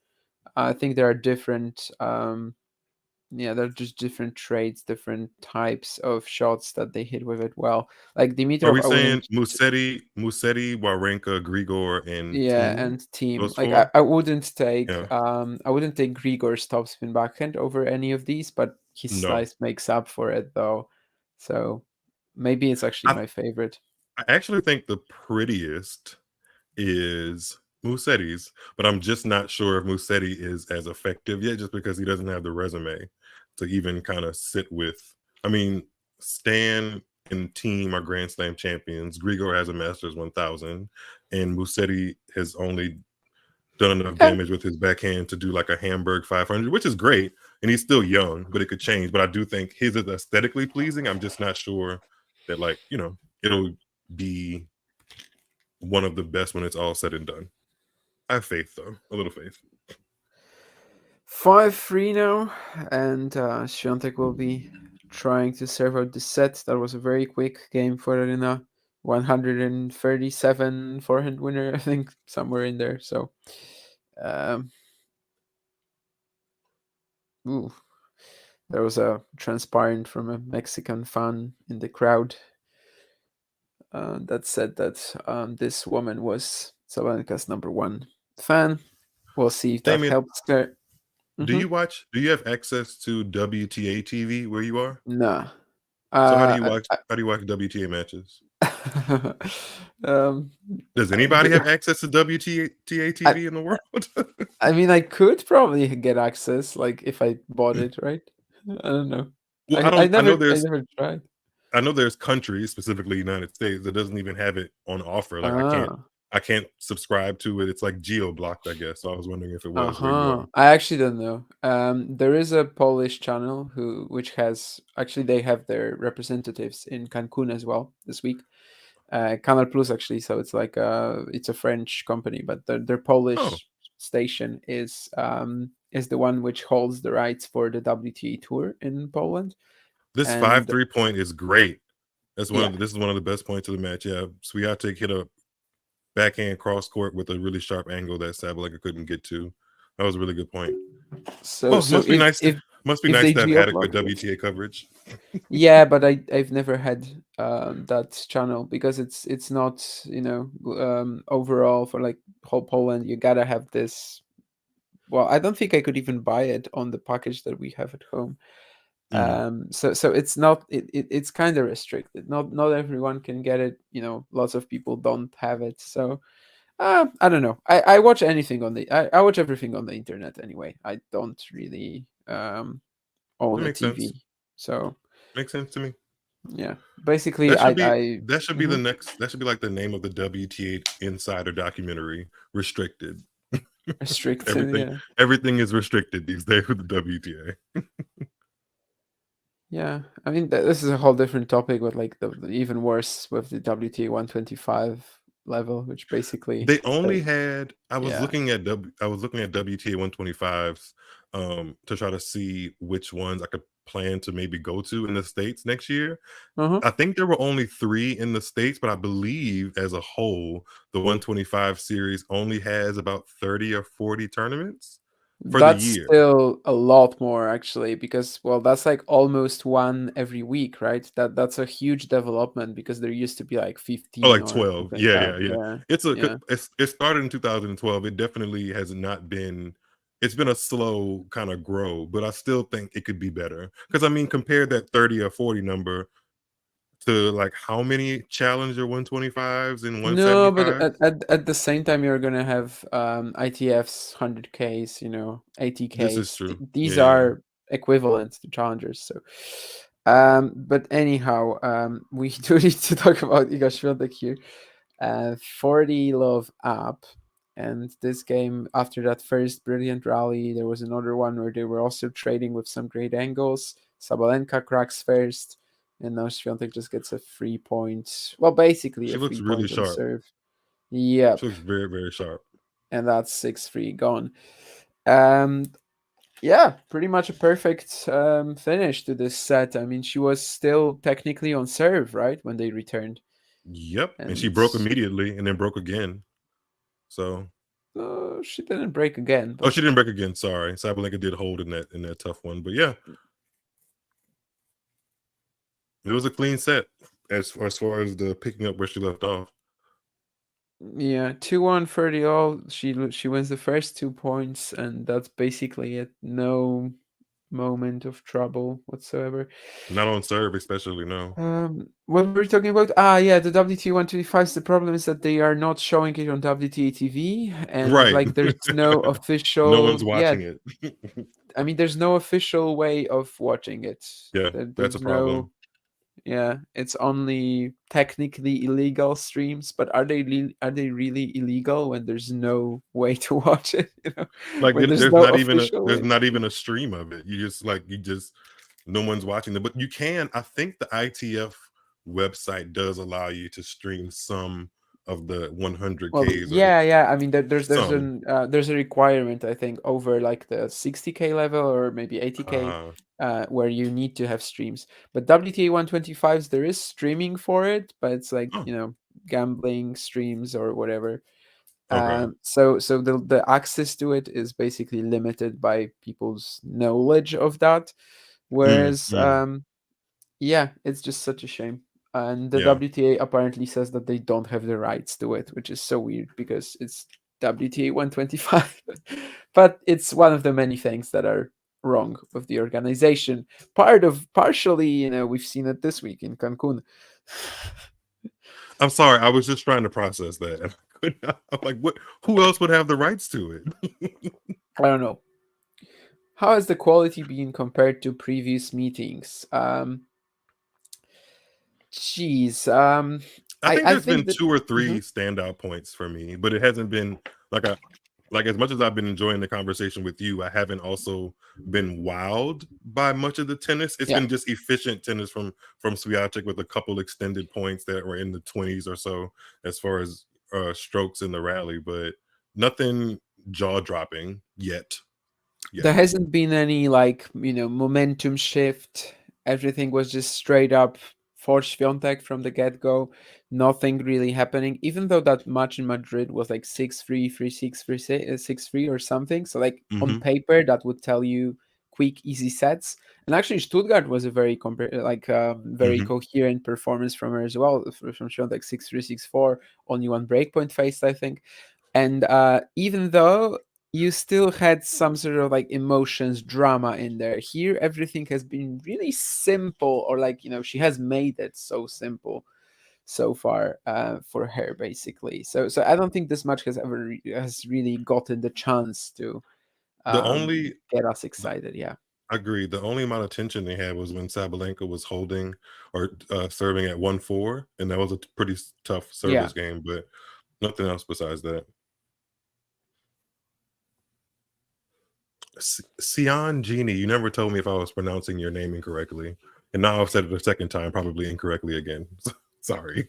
I think there are different. Yeah, they're just different traits, different types of shots that they hit with it well. Like Are Dimitrov, we I wouldn't. saying Musetti, Wawrinka, Grigor, and Yeah, Team? and team. Those Like four? I wouldn't take Yeah. I wouldn't take Grigor's topspin backhand over any of these, but his No. slice makes up for it though. So maybe it's actually I, my favorite. I actually think the prettiest is Musetti's, but I'm just not sure if Musetti is as effective yet, just because he doesn't have the resume to even kind of sit with. I mean, Stan and Team are Grand Slam champions. Grigor has a Masters 1000, and Musetti has only done enough Yeah, damage with his backhand to do like a Hamburg 500, which is great. And he's still young, but it could change. But I do think his is aesthetically pleasing. I'm just not sure that, like, it'll be one of the best when it's all said and done. I have faith, though, a little faith. 5-3 now, and Swiatek will be trying to serve out the set. That was a very quick game for Aryna. 137 forehand winner, I think, somewhere in there. So, um, ooh, there was a transparent from a Mexican fan in the crowd that said that this woman was Sabalenka's number one fan. We'll see if that Damien, helps her. do Mm-hmm. you watch? Do you have access to WTA TV where you are? Nah. So how do Uh, you watch? How do you watch WTA matches? um, Does anybody have access to WTA I, TV in the world? I mean, I could probably get access, like if I bought it, right? I don't know. Well, I I know I there's never tried. countries, specifically United States, that doesn't even have it on offer. Like Ah, I can't subscribe to it. It's like geo blocked, I guess. So I was wondering if it was where you uh-huh. are. I actually don't know. There is a Polish channel which has actually they have their representatives in Cancun as well this week. Canal Plus actually, so it's like it's a French company, but their Oh, Polish station is the one which holds the rights for the WTA tour in Poland. this five And 3 point is great. yeah, This is one of the best points of the match. Yeah, Swiatek hit a backhand cross court with a really sharp angle that Sabalenka couldn't get to. That was a really good point. so Well, so must be if nice they to have geo adequate blocked it, WTA coverage. yeah, but I've never had that channel because it's not overall for like whole Poland you gotta have this. Well, I don't think I could even buy it on the package that we have at home. Mm. So it's not it's kind of restricted. Not everyone can get it. Lots of people don't have it. So I don't know. I watch anything on the I watch everything on the internet anyway. I don't really That own a makes sense. TV. So Makes sense to me. yeah, basically That should be I that should be the mhm, next. That should be like the name of the WTA Insider documentary. Restricted. restricted. everything Yeah, everything is restricted these days with the WTA. yeah. I mean this is a whole different topic, but like the even worse with the WTA 125 level, which basically They only had. yeah. I was looking at WTA 125s to try to see which ones I could plan to maybe go to in the States next year. Uh-huh. I think there were only 3 in the States, but I believe as a whole, the 125 series only has about 30 or 40 tournaments for the That's year. still a lot more actually, because well, that's like almost one every week, right? That's a huge development because there used to be like Oh, 15 like or 12. something like Yeah, that. yeah, yeah. Yeah. Yeah. It started in 2012. It definitely has not been it's been a slow kind of grow, but I still think it could be better. Because I mean, compare that 30 or 40 number to like how many Challenger 125s and No, but 175s? at the same time, you're gonna have ITFs, 100Ks, This is 80Ks. true. Yeah, These yeah. are equivalent to challengers. So, but anyhow, we do need to talk about Iga Świątek here. 40 love up, and this game after that first brilliant rally, there was another one where they were also trading with some great angles. Sabalenka cracks first. And now Swiatek just gets a 3 point. Well, basically She a looks free really point on sharp. serve. She Yep. looks very, very sharp. And that's 6-3 gone. Yeah, pretty much a perfect finish to this set. I mean, she was still technically on serve, right, when they returned. Yep, and she And broke immediately, and then broke again. So she didn't break again. oh, But she didn't break again. Sorry, Sabalenka did hold in that tough one, but yeah, it was a clean set as far as the picking up where she left off. yeah, 2-1 for the all. She wins the first 2 points, and that's basically it. No moment of trouble whatsoever. Not on serve, especially no. What were we talking about? Yeah, the WTA 125s. The problem is that they are not showing it on WTA TV, and Right. like there's no No official. one's Yeah, watching it. I mean, there's no official way of watching it. Yeah, that's a There's no. problem. Yeah, it's only technically illegal streams, but are they really illegal when there's no way to watch it? You know, Like when there's there's no not even official there's way. not even a stream of it. You just no one's watching it. But you can. I think the ITF website does allow you to stream some of the Well, 100Ks or yeah. I mean, some. there's a requirement, I think, over like the 60K level or maybe 80K, Uh, where you need to have streams. But WTA 125s, there is streaming for it, but it's like, oh, gambling streams or whatever. okay. So the access to it is basically limited by people's knowledge of that. Mm, Whereas, mm, yeah, it's just such a shame. And the yeah. WTA apparently says that they don't have the rights to it, which is so weird because it's WTA 125. But it's one of the many things that are wrong with the organization. Partially, we've seen it this week in Cancun. I'm sorry. I was just trying to process that. And I could not, I'm like, what? Who else would have the rights to it? I don't know. How has the quality been compared to previous meetings? Geez, I think I there's been think that. 2 or 3 Mhm. standout points for me, but it hasn't been like a like as much as I've been enjoying the conversation with you, I haven't also been wowed by much of the tennis. It's Yeah, been just efficient tennis from Swiatek with a couple extended points that were in the 20s or so as far as strokes in the rally, but nothing jaw dropping yet. there Yet. hasn't been any like momentum shift. Everything was just straight up for Swiatek from the get go. Nothing really happening. Even though that match in Madrid was like 6-3, 3-6, 6-3 or something. So like on Hmm. paper that would tell you quick, easy sets. And actually Stuttgart was a very very Hmm. coherent performance from her as well. From Swiatek 6-3, 6-4, only one breakpoint faced, I think. And even though you still had some sort of like emotions, drama in there, here everything has been really simple, or like she has made it so simple so far for her, basically. So I don't think this match has really gotten the chance to The only get us excited. Yeah. I agree. The only amount of tension they had was when Sabalenka was holding or serving at 1-4, and that was a pretty tough Yeah. service game, but nothing else besides that. Sion Genie, you never told me if I was pronouncing your name incorrectly, and now I've said it a second time, probably incorrectly again. Sorry.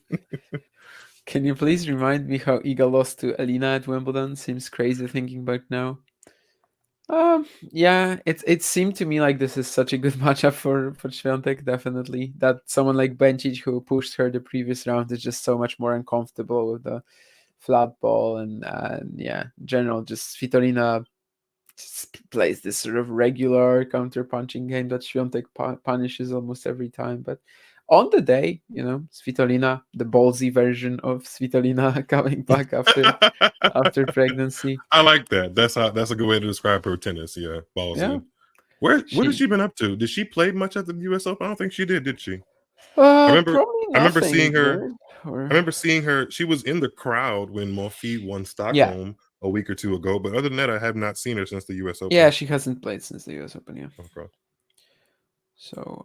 Can you please remind me how Iga lost to Aryna at Wimbledon? Seems crazy thinking back now. Yeah, it seemed to me like this is such a good matchup for Swiatek, definitely. That someone like Bencic, who pushed her the previous round, is just so much more uncomfortable with the flat ball, and yeah, in general, just Svitolina plays this sort of regular counter punching game that Swiatek punishes almost every time. But on the day, Svitolina, the ballsy version of Svitolina, coming back after pregnancy. I like that. That's a good way to describe her tennis. Yeah, Yeah, ballsy. What has she she been up to? Did she play much at the US Open? I don't think she did she? I remember probably I remember nothing seeing her weird. I Or remember seeing her. She was in the crowd when Monfils won yeah, Stockholm a week or two ago, but other than that, I have not seen her since the US yeah, Open. she hasn't played since the US Open. Yeah, Okay. so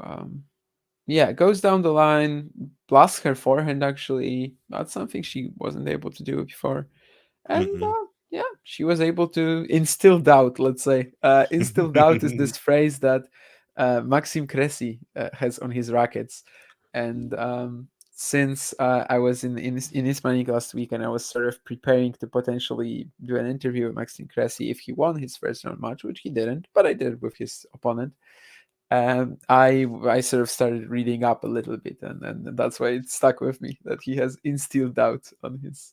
yeah, goes down the line, blasts her forehand. Actually, that's something she wasn't able to do before, and Mm-mm. yeah, she was able to instill doubt. Let's say instill doubt is this phrase that Maxime Cressy has on his rackets, and since I was in Ismanik last week, and I was sort of preparing to potentially do an interview with Maxime Cressy if he won his first round match, which he didn't, but I did with his opponent. I sort of started reading up a little bit, and that's why it stuck with me that he has instilled doubt on his.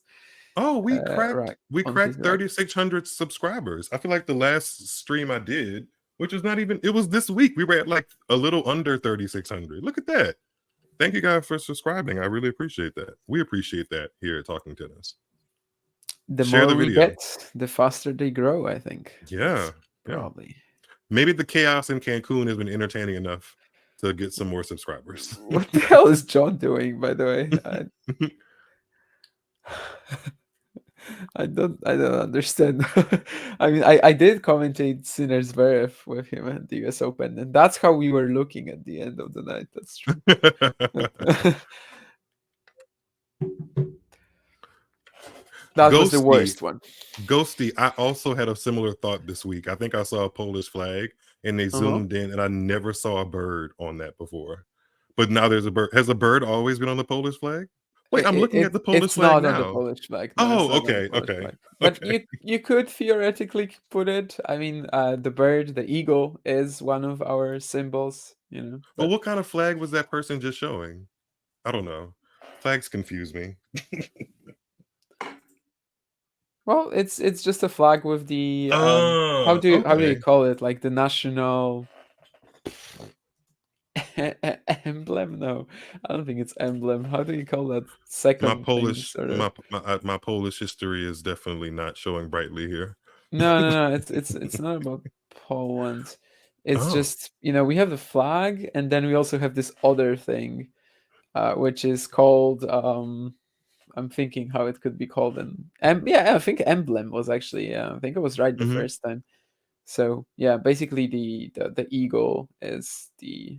Oh, we cracked Right, we on his cracked 3,600 subscribers. I feel like the last stream I did, which was not even, it was this week, we were at like a little under 3,600. Look at that. Thank you guys for subscribing. I really appreciate that. We appreciate that here at Talking Tennis. The Share more the we video. get, the faster they grow, I think. Yeah. Probably. Maybe the chaos in Cancun has been entertaining enough to get some more subscribers. What the hell is John doing, by the way? I don't understand. I mean, I did commentate Sinner's Zverev with him at the US Open, and that's how we were looking at the end of the night. That's true. That was the worst one. Ghosty, I also had a similar thought this week. I think I saw a Polish flag and they zoomed in, and I never saw a bird on that before. But now there's a bird. Has a bird always been on the Polish flag? Wait, I'm looking at the Polish flag now. It's not on the Polish flag. No, okay. Flag. But you could theoretically put it. I mean, the bird, the eagle, is one of our symbols. You know. But what kind of flag was that person just showing? I don't know. Flags confuse me. Well, it's just a flag with the how do you call it? Like the national emblem? No, I don't think it's emblem. How do you call that? Second. My Polish thing, sort of. my Polish history is definitely not showing brightly here. No. It's not about Poland. It's just, we have the flag, and then we also have this other thing, which is called I'm thinking how it could be called, and I think emblem was actually, I think I was right the first time. So yeah, basically the eagle is the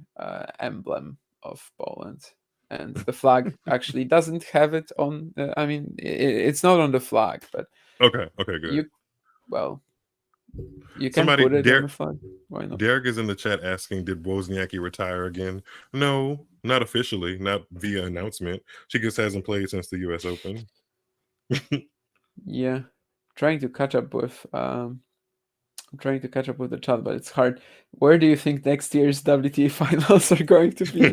emblem of Poland, and the flag actually doesn't have it on. I mean, it's not on the flag, but okay, good. You can put it on the flag. Why not? Derek is in the chat asking, did Wozniacki retire again? No, not officially, not via announcement. She just hasn't played since the US Open. Yeah, trying to catch up with I'm trying to catch up with the chat, but it's hard. Where do you think next year's WTA finals are going to be?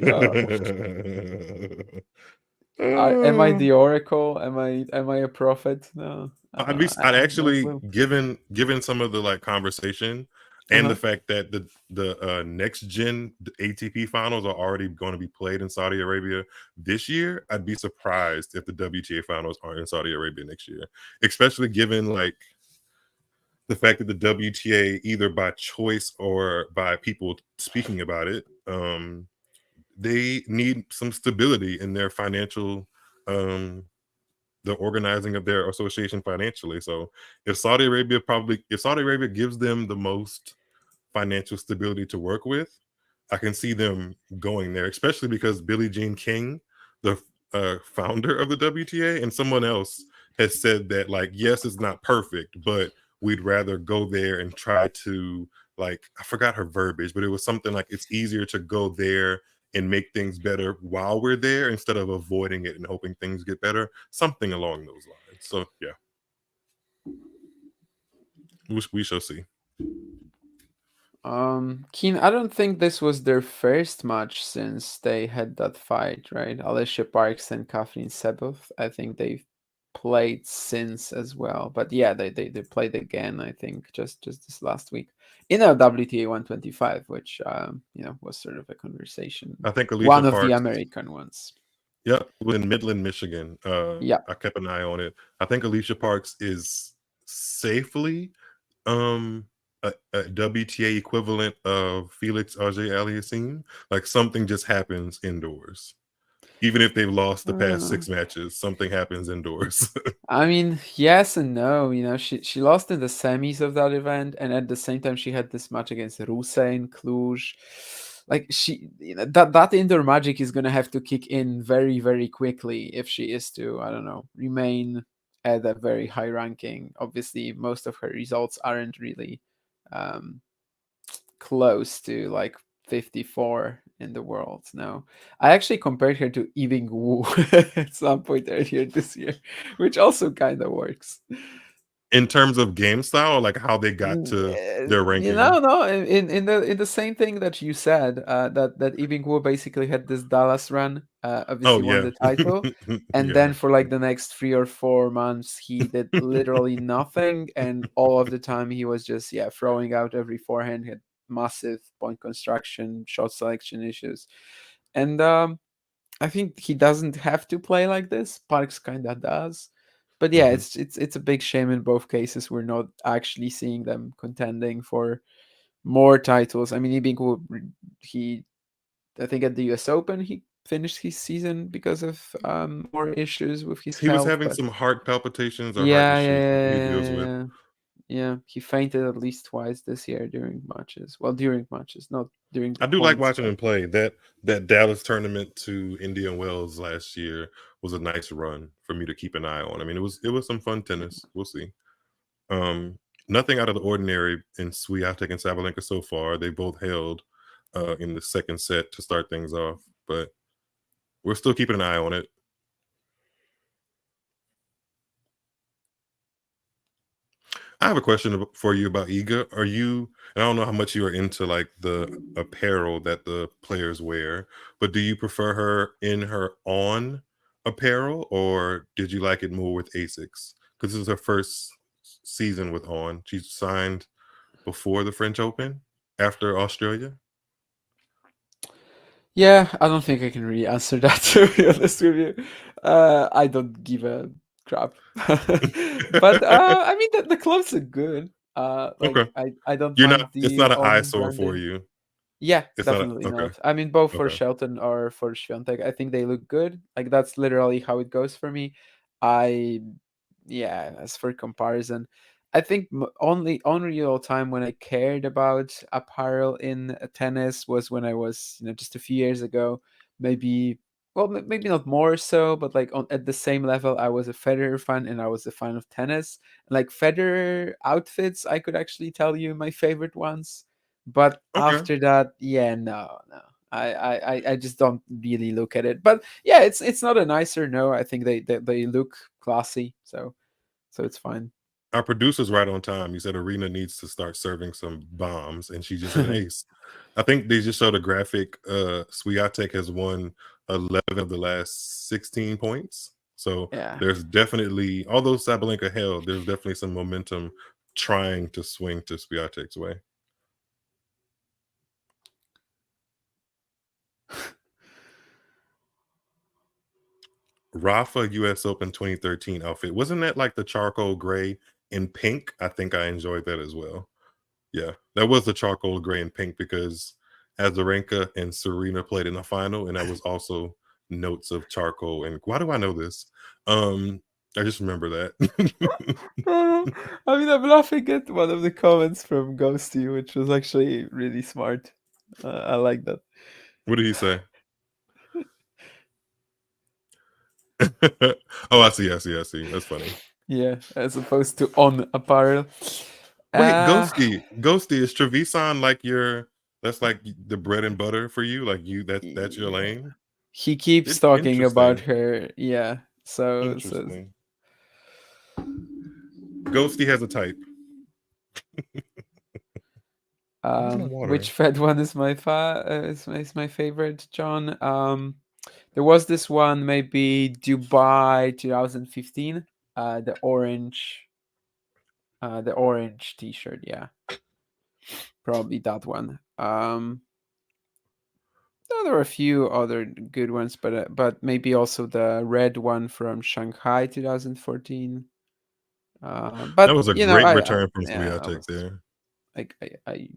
Am I the oracle? Am I a prophet? No. I'd actually, given some of the like conversation and the fact that the next gen ATP finals are already going to be played in Saudi Arabia this year, I'd be surprised if the WTA finals aren't in Saudi Arabia next year, especially given like the fact that the WTA, either by choice or by people speaking about it, they need some stability in their financial the organizing of their association financially. So if Saudi Arabia gives them the most financial stability to work with, I can see them going there, especially because Billie Jean King, the founder of the WTA, and someone else has said that, like, yes, it's not perfect, but we'd rather go there and try to, like, I forgot her verbiage, but it was something like it's easier to go there and make things better while we're there instead of avoiding it and hoping things get better, something along those lines. So yeah, we shall see. Keen, I don't think this was their first match since they had that fight, right? Alicia Parks and Kathleen Sebov. I think they've played since as well, but yeah, they played again, I think, just this last week in a WTA 125, which was sort of a conversation. I think Alicia one Parks, of the American ones. Yep, in Midland, Michigan. I kept an eye on it. I think Alicia Parks is safely a WTA equivalent of Felix Auger-Aliassime. Like something just happens indoors. Even if they've lost the past 6 matches, something happens indoors. I mean, yes and no. She lost in the semis of that event, and at the same time, she had this match against Ruse in Cluj. Like that indoor magic is gonna have to kick in very, very quickly if she is to, I don't know, remain at a very high ranking. Obviously, most of her results aren't really close to like 54 in the world. No, I actually compared her to Yibing Wu at some point earlier this year, which also kind of works. In terms of game style, or like how they got to their ranking? No, in the same thing that you said, that Yibing Wu basically had this Dallas run, Oh obviously won yeah, the title, and yeah. then for like the next 3 or 4 months, he did literally nothing, and all of the time he was just throwing out every forehand, had massive point construction, shot selection issues, and I think he doesn't have to play like this. Parks kind of does. But yeah, Mhm. it's a big shame in both cases we're not actually seeing them contending for more titles. I mean, he I think at the U.S. Open he finished his season because of more issues with his He was health. having But some heart palpitations or heart yeah, issues he deals with. yeah, he fainted at least twice this year during matches. Well, during matches, not during the I do like points. watching him play. That Dallas tournament to Indian Wells last year was a nice run for me to keep an eye on. I mean, it was some fun tennis. We'll see. Nothing out of the ordinary in Swiatek and Sabalenka so far. They both held in the second set to start things off, but we're still keeping an eye on it. I have a question for you about Iga. Are you, and I don't know how much you are into like the apparel that the players wear, but do you prefer her in her on apparel, or did you like it more with Asics? Because this is her first season with on. She signed before the French Open, after Australia. Yeah, I don't think I can really answer that, to be honest with you. I don't give a crap. But I mean, the clothes are good. Okay, Like I don't you're not. mind It's the not an on eyesore for branding. you. Yeah, It's not definitely a, okay. not. I mean, both for Okay. Shelton or for Swiatek, I think they look good. Like that's literally how it goes for me. I, yeah. As for comparison, I think only real time when I cared about apparel in tennis was when I was, just a few years ago. Maybe, well, maybe not more so, but like at the same level, I was a Federer fan and I was a fan of tennis. Like Federer outfits, I could actually tell you my favorite ones, but Okay. after that, yeah, no. I just don't really look at it. But yeah, it's not a nicer no. I think they look classy, so it's fine. Our producer's right on time. You said Aryna needs to start serving some bombs, and she just hit an ace. I think they just showed a graphic. Swiatek has won 11 of the last 16 points. So Yeah. there's definitely, although Sabalenka held, there's definitely some momentum trying to swing to Swiatek's way. Rafa US Open 2013 outfit. Wasn't that like the charcoal gray and pink? I think I enjoyed that as well. Yeah, that was the charcoal gray and pink because Azarenka and Serena played in the final, and that was also notes of charcoal. And why do I know this? I just remember that. I mean, I'm laughing at one of the comments from Ghosty, which was actually really smart. I like that. What did he say? Oh, I see. That's funny. Yeah, as opposed to on apparel. Wait, Uh Ghosty, is Trevisan like that's like the bread and butter for you? Like that's your yeah. lane? He keeps talking about Interesting. her. Yeah. So Interesting. Ghosty has a type. Where's my which water? Fed one is is my favorite, John? There was this one, maybe Dubai 2015, the orange t-shirt, yeah. Probably that one. There were a few other good ones, but maybe also the red one from Shanghai 2014. That But was a you know, great I return from yeah, I Swiatek was there. I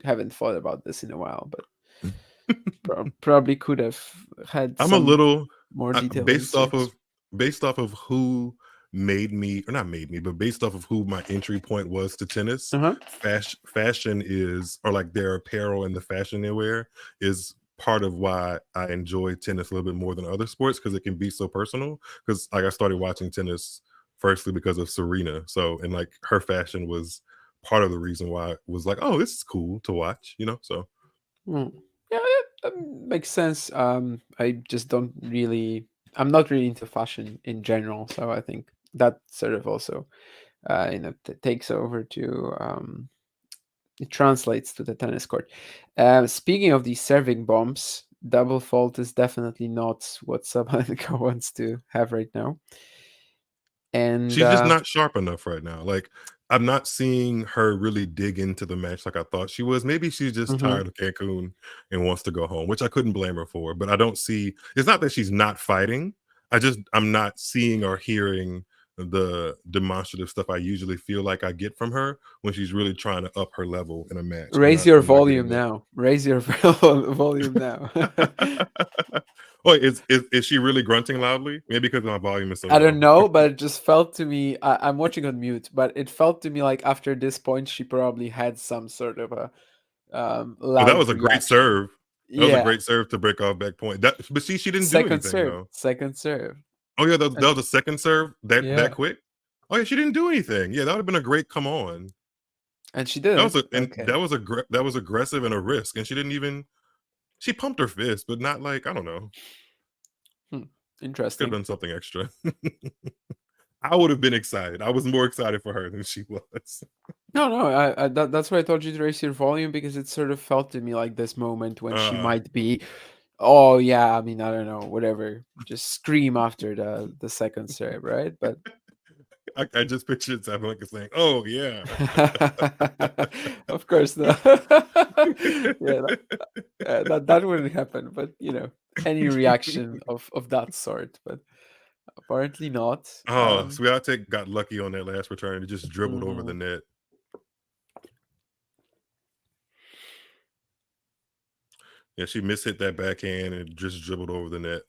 haven't thought about this in a while, but probably could have had I'm a some little more detailed based off research. of who made me, or not made me, but based off of who my entry point was to tennis. Uh-huh. Fashion is, or like their apparel and the fashion they wear is part of why I enjoy tennis a little bit more than other sports, because it can be so personal. Because like I started watching tennis firstly because of Serena, so, and like her fashion was part of the reason why it was like, oh, this is cool to watch, So Mm. Yeah, Makes sense. I just don't really. I'm not really into fashion in general, so I think that sort of also, takes over to. It translates to the tennis court. Speaking of these serving bombs, double fault is definitely not what Sabalenka wants to have right now. And She's just not sharp enough right now. Like, I'm not seeing her really dig into the match like I thought she was. Maybe she's just tired of Cancun and wants to go home, which I couldn't blame her for. But I don't see. It's not that she's not fighting. I'm not seeing or hearing the demonstrative stuff I usually feel like I get from her when she's really trying to up her level in a match. raise your I'm not getting volume that. now. Raise your volume now. Oh, is she really grunting loudly? Maybe because my volume is so I don't low. know, but it just felt to me. I'm watching on mute, but it felt to me like after this point, she probably had some sort of a Oh, that loud was a great reaction. serve. That was a Yeah, great serve to break off back point. But see, she didn't do anything though. second serve, Oh yeah, that and was a second serve that yeah, quick. Oh yeah, she didn't do anything. Yeah, that would have been a great come on. and she That was didn't. that Okay, was that was aggressive and a risk, and she didn't even. She pumped her fist, but not like I don't know. hmm. Could have Interesting. done something extra. I would have been excited. I was more excited for her than she was. No, no, that's why I told you to raise your volume because it sort of felt to me like this moment when she Uh, might be, oh yeah, I mean I don't know, whatever, just scream after the second serve, right? But I just pictured Sabalenka saying, "Oh yeah." of course, the yeah, that wouldn't happen. But any reaction of that sort, but apparently not. Oh, Swiatek got lucky on that last return. It just dribbled over the Mhm. net. Yeah, she mishit that backhand and just dribbled over the net.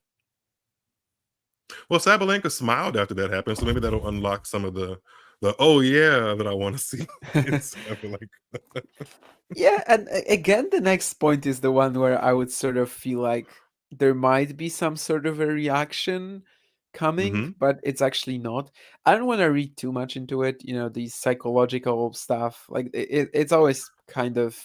Well, Sabalenka smiled after that happened, so maybe that'll unlock some of the oh yeah that I want to see in Sabalenka. Yeah, and again, the next point is the one where I would sort of feel like there might be some sort of a reaction coming, Hmm. but it's actually not. I don't want to read too much into it, these psychological stuff. Like it's always kind of,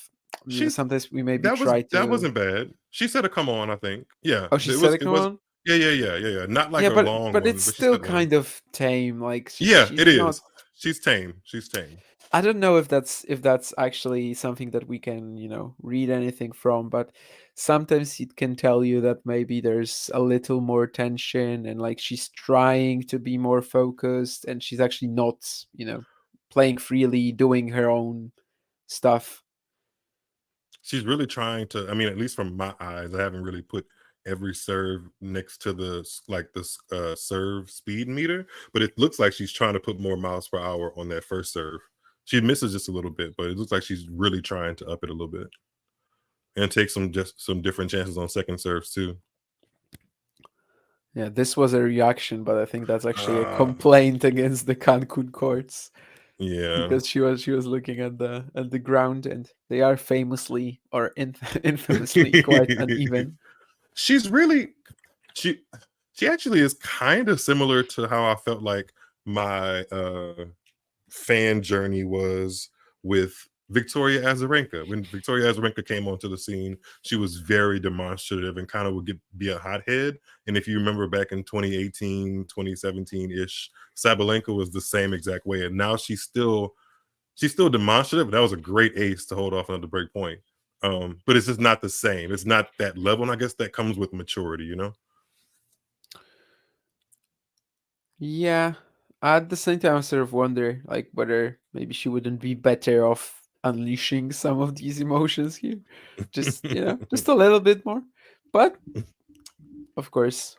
She sometimes we maybe try that to. wasn't bad. She said a come on, I think. Yeah, Oh, she said it, it come was on. yeah. Not like Yeah, a long but it's one, but she still said one. kind of tame. Like Yeah, she's it not. is. She's tame. She's tame. I don't know if that's actually something that we can, read anything from, but sometimes it can tell you that maybe there's a little more tension and like she's trying to be more focused and she's actually not, playing freely, doing her own stuff. She's really trying to. I mean, at least from my eyes, I haven't really put every serve next to the serve speed meter, but it looks like she's trying to put more miles per hour on that first serve. She misses just a little bit, but it looks like she's really trying to up it a little bit and take some different chances on second serves too. Yeah, this was a reaction, but I think that's actually a Uh, complaint against the Cancun courts yeah. because she was looking at the ground and they are famously or infamously quite uneven. She's really she she actually is kind of similar to how I felt like my fan journey was with Victoria Azarenka. When Victoria Azarenka came onto the scene, she was very demonstrative and kind of would be a hothead. And if you remember back in 2018, 2017-ish, Sabalenka was the same exact way. And now she's still demonstrative, but that was a great ace to hold off another break point. But it's just not the same. It's not that level. And I guess that comes with maturity, you know? Yeah. At the same time, I sort of wonder, like, whether maybe she wouldn't be better off unleashing some of these emotions here, just just a little bit more. But of course,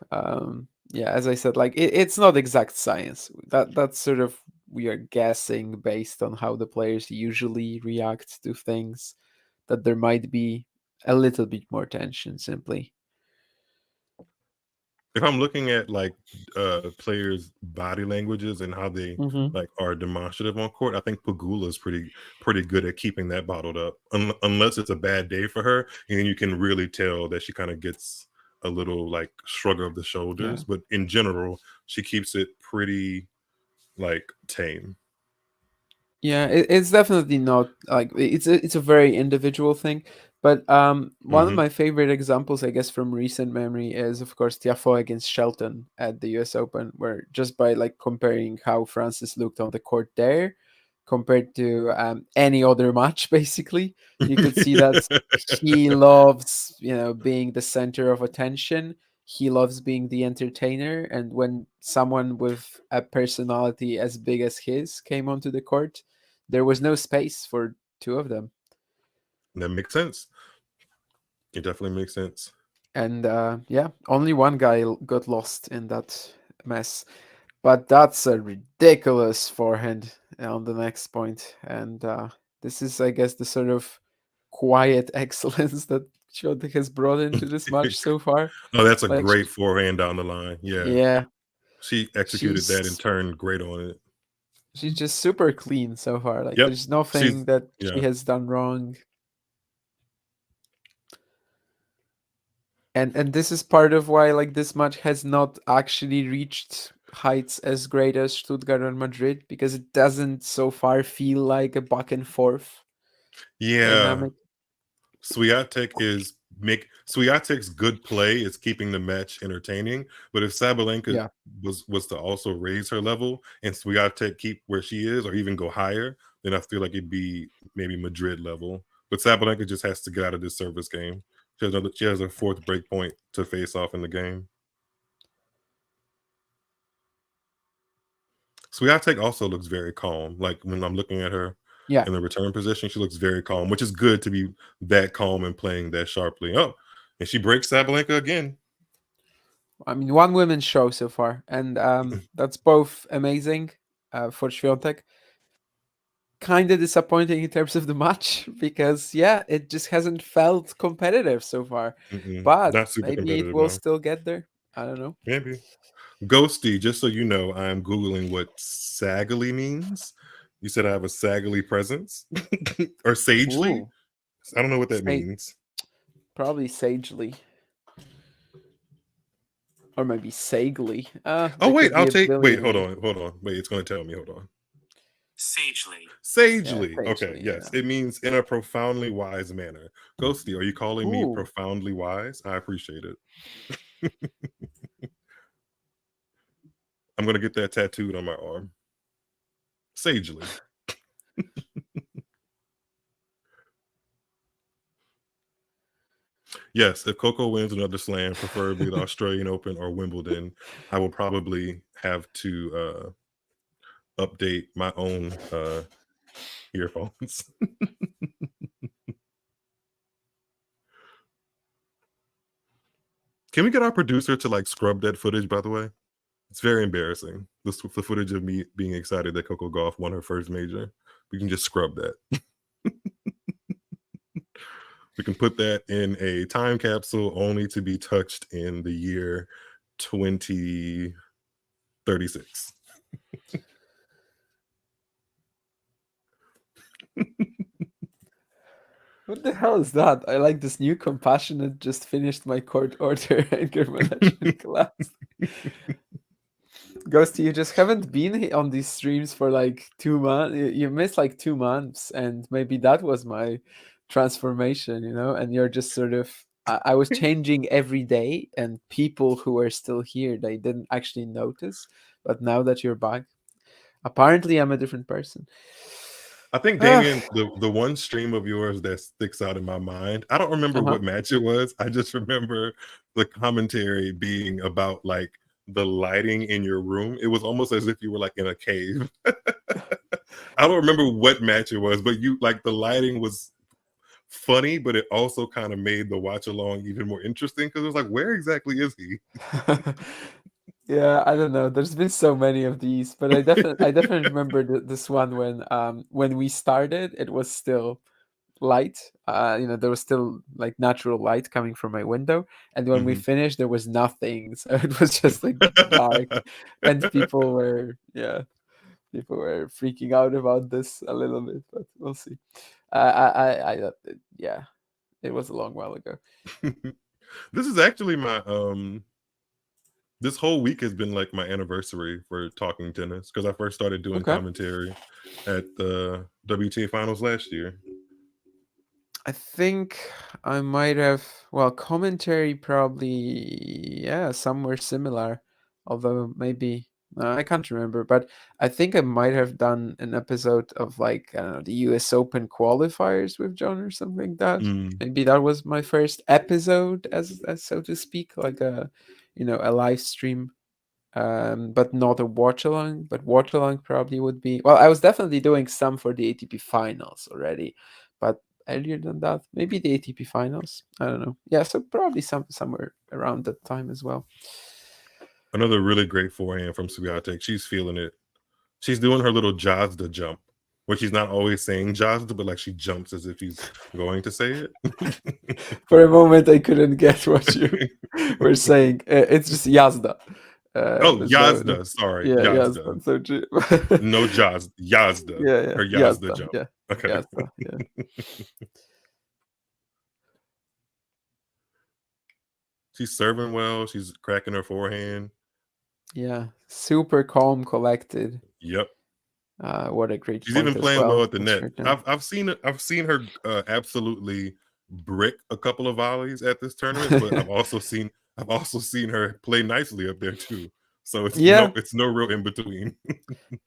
yeah, as I said, like it's not exact science. That's sort of we are guessing based on how the players usually react to things. That there might be a little bit more tension, simply. If I'm looking at like players' body languages and how they Hmm. like are demonstrative on court, I think Pagula is pretty good at keeping that bottled up, unless it's a bad day for her, and then you can really tell that she kind of gets a little like shrug of the Yeah. shoulders. But in general, she keeps it pretty like tame. Yeah, it's definitely not like it's a very individual thing, But one of Mhm. my favorite examples, I guess, from recent memory is, of course, Tiafoe against Shelton at the US Open, where just by like comparing how Francis looked on the court there compared to any other match, basically, you could see that he loves, being the center of attention. He loves being the entertainer. And when someone with a personality as big as his came onto the court, there was no space for two of them. That makes sense. It definitely makes sense. And yeah, only one guy got lost in that mess. But that's a ridiculous forehand on the next point. And this is, I guess, the sort of quiet excellence that Swiatek has brought into this match so far. Oh, that's a Like, great forehand down the line. Yeah. yeah, She executed that and she's turned great on it. she's just super clean so far. Like, Yep. there's nothing that she Yeah. has done wrong. And this is part of why like this match has not actually reached heights as great as Stuttgart or Madrid, because it doesn't so far feel like a back and forth Yeah. dynamic. Swiatek's good play is keeping the match entertaining. But if Sabalenka Yeah. was to also raise her level and Swiatek keep where she is or even go higher, then I feel like it'd be maybe Madrid level. But Sabalenka just has to get out of this service game. She has a fourth break point to face off in the game. Swiatek also looks very calm. Like when I'm looking at her Yeah. in the return position, she looks very calm, which is good to be that calm and playing that sharply. Oh, and she breaks Sabalenka again. I mean, one women's show so far, and that's both amazing for Swiatek. Kind of disappointing in terms of the match because yeah, it just hasn't felt competitive so far. But Not super maybe it competitive, will no. still get there. I don't know. Maybe. Ghosty, just so you know, I'm Googling what saggily means. You said I have a saggily presence or sagely. Ooh, I don't know what that Sa- means. probably sagely. Or maybe sagely. Oh, There wait, could be a wait, billion hold ways. on. Wait, it's going to tell me. Hold on. Sagely. Yeah, Sagely. Okay, sagely, yes. yeah. It means in a profoundly wise manner. Ghosty, are you calling me Ooh. profoundly wise? I appreciate it. I'm going to get that tattooed on my arm. Sagely. Yes, if Coco wins another slam, preferably the Australian Open or Wimbledon, I will probably have to update my own earphones. Can we get our producer to like scrub that footage, by the way? It's very embarrassing. The footage of me being excited that Coco Gauff won her first major. We can just scrub that. We can put that in a time capsule only to be touched in the year 2036. What the hell is that? I like this new compassionate just finished my court order anger management class. Ghosty, you just haven't been on these streams for like 2 months. You missed like 2 months, and maybe that was my transformation, and you're just sort of. I was changing every day, and people who were still here, they didn't actually notice. But now that you're back, apparently I'm a different person. I think Damien, the one stream of yours that sticks out in my mind, I don't remember Uh-huh. what match it was. I just remember the commentary being about like the lighting in your room. It was almost as if you were like in a cave. I don't remember what match it was, but you like the lighting was funny, but it also kind of made the watch along even more interesting because it was like, where exactly is he? Yeah, I don't know. There's been so many of these, but I definitely remember this one when we started, it was still light. There was still like natural light coming from my window, and when we Mhm. finished, there was nothing. So it was just like dark, and people were freaking out about this a little bit, but we'll see. Yeah, it was a long while ago. This is actually my this whole week has been like my anniversary for talking tennis because I first started doing Okay. commentary at the WTA Finals last year. I think I might have, well, commentary probably, yeah, somewhere similar. Although maybe, I can't remember, but I think I might have done an episode of like, I don't know, the US Open qualifiers with John or something like that. Mm. Maybe that was my first episode, as so to speak, like a, a live stream, but not a watch along. But watch along probably would be, well, I was definitely doing some for the ATP finals already, but earlier than that, maybe the ATP finals. I don't know. Yeah, so probably somewhere around that time as well. Another really great forehand from Swiatek. She's feeling it. She's doing her little Jazda jump, where she's not always saying Jazda, but like she jumps as if she's going to say it. For a moment, I couldn't get what you were saying. It's just Yazda. Oh, there's Yazda. Sorry, yeah, Yazda. Yazda. So No Jazda. Yazda. yeah, Her yeah, Yazda Yazda. jump. Yeah, Okay. Yazda. Yeah. She's serving well. She's cracking her forehand. Yeah, super calm, collected. Yep. What a great She's point even as playing well at the That's net. right now. I've seen her absolutely brick a couple of volleys at this tournament, but I've also seen her play nicely up there too. So it's Yeah. no real in between.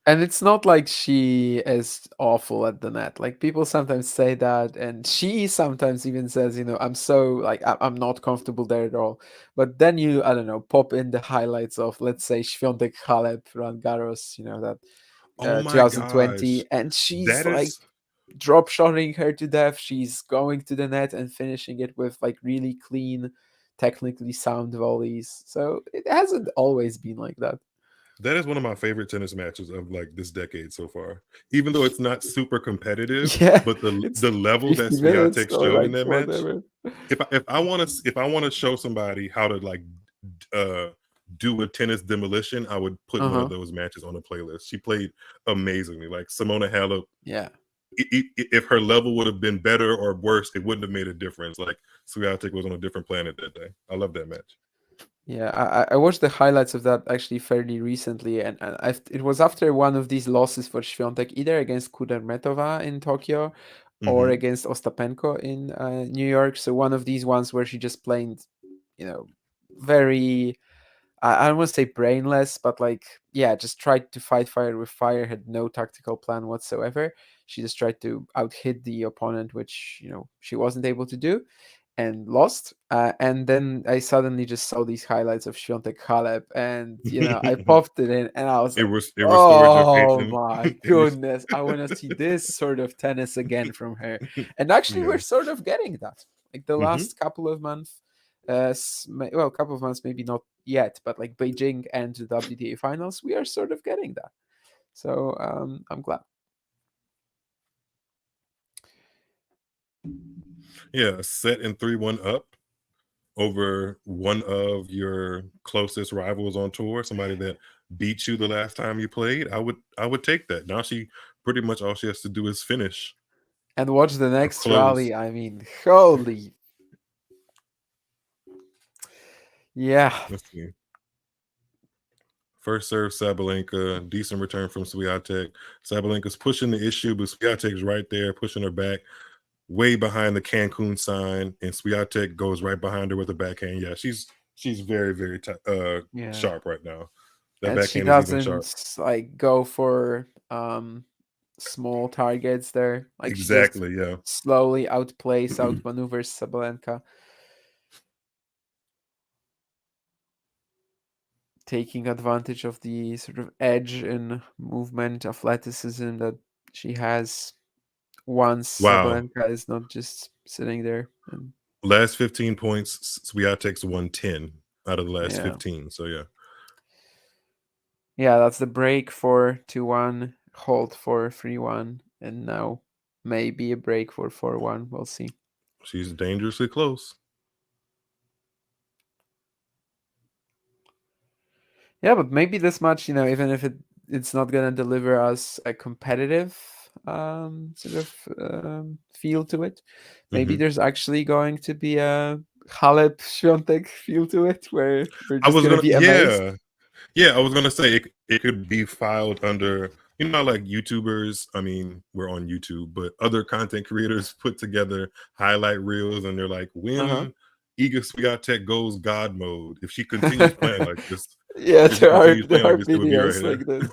And it's not like she is awful at the net. Like people sometimes say that, and she sometimes even says, I'm so like I'm not comfortable there at all. But then I don't know, pop in the highlights of, let's say, Świątek Halep, Roland Garros, that Oh my 2020, gosh. and she's That like is drop shotting her to death. She's going to the net and finishing it with like really clean, technically sound volleys. So it hasn't always been like that. That is one of my favorite tennis matches of like this decade so far. Even though it's not super competitive, Yeah, but it's the level that 50 minutes Swiatek or showed in like that match. whatever. If I want to show somebody how to like do a tennis demolition, I would put one of those matches on a playlist. She played amazingly. Like Simona Halep. Yeah. If her level would have been better or worse, it wouldn't have made a difference. Like Swiatek was on a different planet that day. I love that match. Yeah, I watched the highlights of that actually fairly recently, and it was after one of these losses for Świątek, either against Kudermetova in Tokyo or against Ostapenko in New York. So one of these ones where she just played, very, I don't want to say brainless, but like, yeah, just tried to fight fire with fire, had no tactical plan whatsoever. She just tried to out-hit the opponent, which, she wasn't able to do, and lost. And then I suddenly just saw these highlights of Świątek Halep, and I popped it in, and I was like, It restored your faith "Oh in my goodness, I want to see this sort of tennis again from her." And actually, we're sort of getting that. Like the last couple of months, a couple of months, maybe not yet, but like Beijing and the WTA Finals, we are sort of getting that. So I'm glad. Yeah, set in 3-1 up over one of your closest rivals on tour, somebody that beat you the last time you played. I would take that. Now she pretty much all she has to do is finish and watch the next close. rally. I mean, holy. Yeah. Let's see. First serve Sabalenka, decent return from Swiatek. Sabalenka's pushing the issue, but Swiatek's right there pushing her back, way behind the Cancun sign, and Swiatek goes right behind her with a backhand. Yeah, she's very, very sharp right now. That And she backhand is even doesn't sharp. like go for small targets there. Like Exactly, she yeah. just slowly outmaneuvers Sabalenka, taking advantage of the sort of edge in movement, athleticism that she has once Wow. Sabalenka is not just sitting there. And Last 15 points, Swiatek's won 10 out of the last yeah. 15. So yeah. Yeah, that's the break for 2-1, hold for 3-1, and now maybe a break for 4-1. We'll see. She's dangerously close. Yeah, but maybe this match, even if it's not gonna deliver us a competitive sort of feel to it, maybe there's actually going to be a Halep Świątek feel to it, where we're just gonna be amazed. Yeah, I was gonna say it could be filed under, You know, like YouTubers, I mean, we're on YouTube, but other content creators put together highlight reels and they're like, Uh-huh. when Iga Swiatek goes God mode, if she continues playing like this, Yeah, if she continues playing there like are this, it would be right videos here. like this.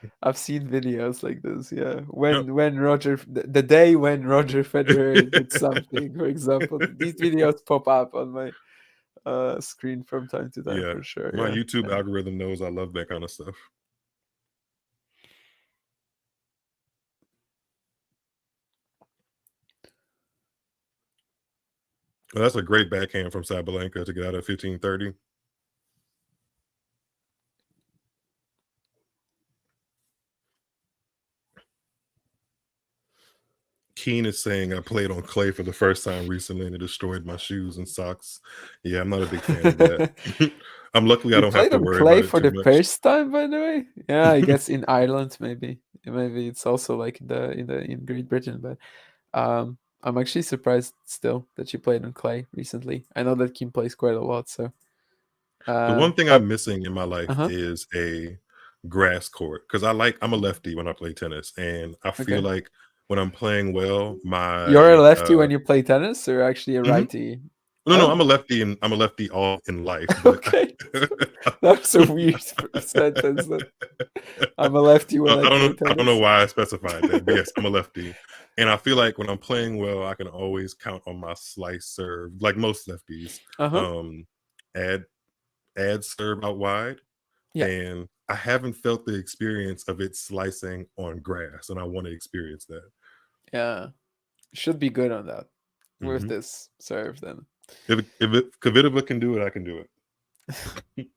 Yeah. I've seen videos like this. Yeah, Yep. when the day when Roger Federer did something, for example, these videos pop up on my screen from time to time Yeah. for sure. My Yeah, YouTube yeah. algorithm knows I love that kind of stuff. Well, that's a great backhand from Sabalenka to get out of 15-30. Keen is saying I played on clay for the first time recently and it destroyed my shoes and socks. Yeah, I'm not a big fan of that. I'm luckily I You don't have played to on worry clay about it for too the much. first time, by the way. Yeah, I guess in Ireland maybe. Maybe it's also like in Great Britain, but I'm actually surprised still that you played on clay recently. I know that Kim plays quite a lot, so The one thing but I'm missing in my life uh-huh. is a grass court because I'm a lefty when I play tennis, and I feel Okay. like when I'm playing well, You're a my lefty when you play tennis, or actually a mhm. righty? No, Oh, I'm a lefty, and I'm a lefty all in life, but okay. That's a weird sentence. That I'm a lefty when I play I don't know tennis. why I specified that, but yes, I'm a lefty, and I feel like when I'm playing well, I can always count on my slice serve, like most lefties. Uh-huh. Um, add serve out wide, Yeah. and I haven't felt the experience of it slicing on grass, and I want to experience that. Yeah. Should be good on that with Hmm. this serve then. If Kvitova can do it, I can do it.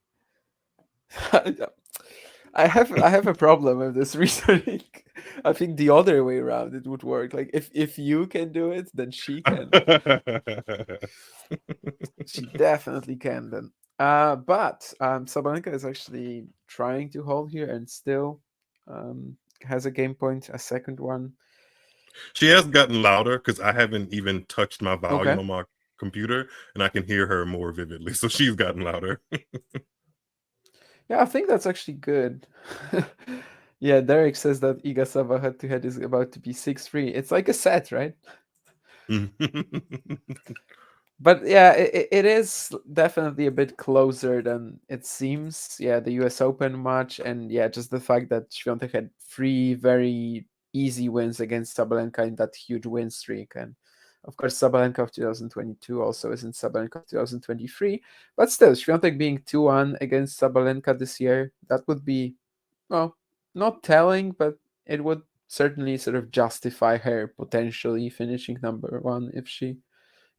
I have a problem with this reasoning. I think the other way around it would work. Like if you can do it, then she can. She definitely can then. But Sabalenka is actually trying to hold here and still has a game point, a second one. She has gotten louder because I haven't even touched my Okay. volume on my computer, and I can hear her more vividly. So she's gotten louder. Yeah, I think that's actually good. Yeah, Derek says that Iga Saba head to head is about to be 6-3. It's like a set, right? But yeah, it is definitely a bit closer than it seems. Yeah, the US Open match, and yeah, just the fact that Swiatek had 3 very easy wins against Sabalenka in that huge win streak. And of course, Sabalenka of 2022 also isn't Sabalenka of 2023. But still, Swiatek being 2-1 against Sabalenka this year, that would be, well, not telling, but it would certainly sort of justify her potentially finishing number 1 if she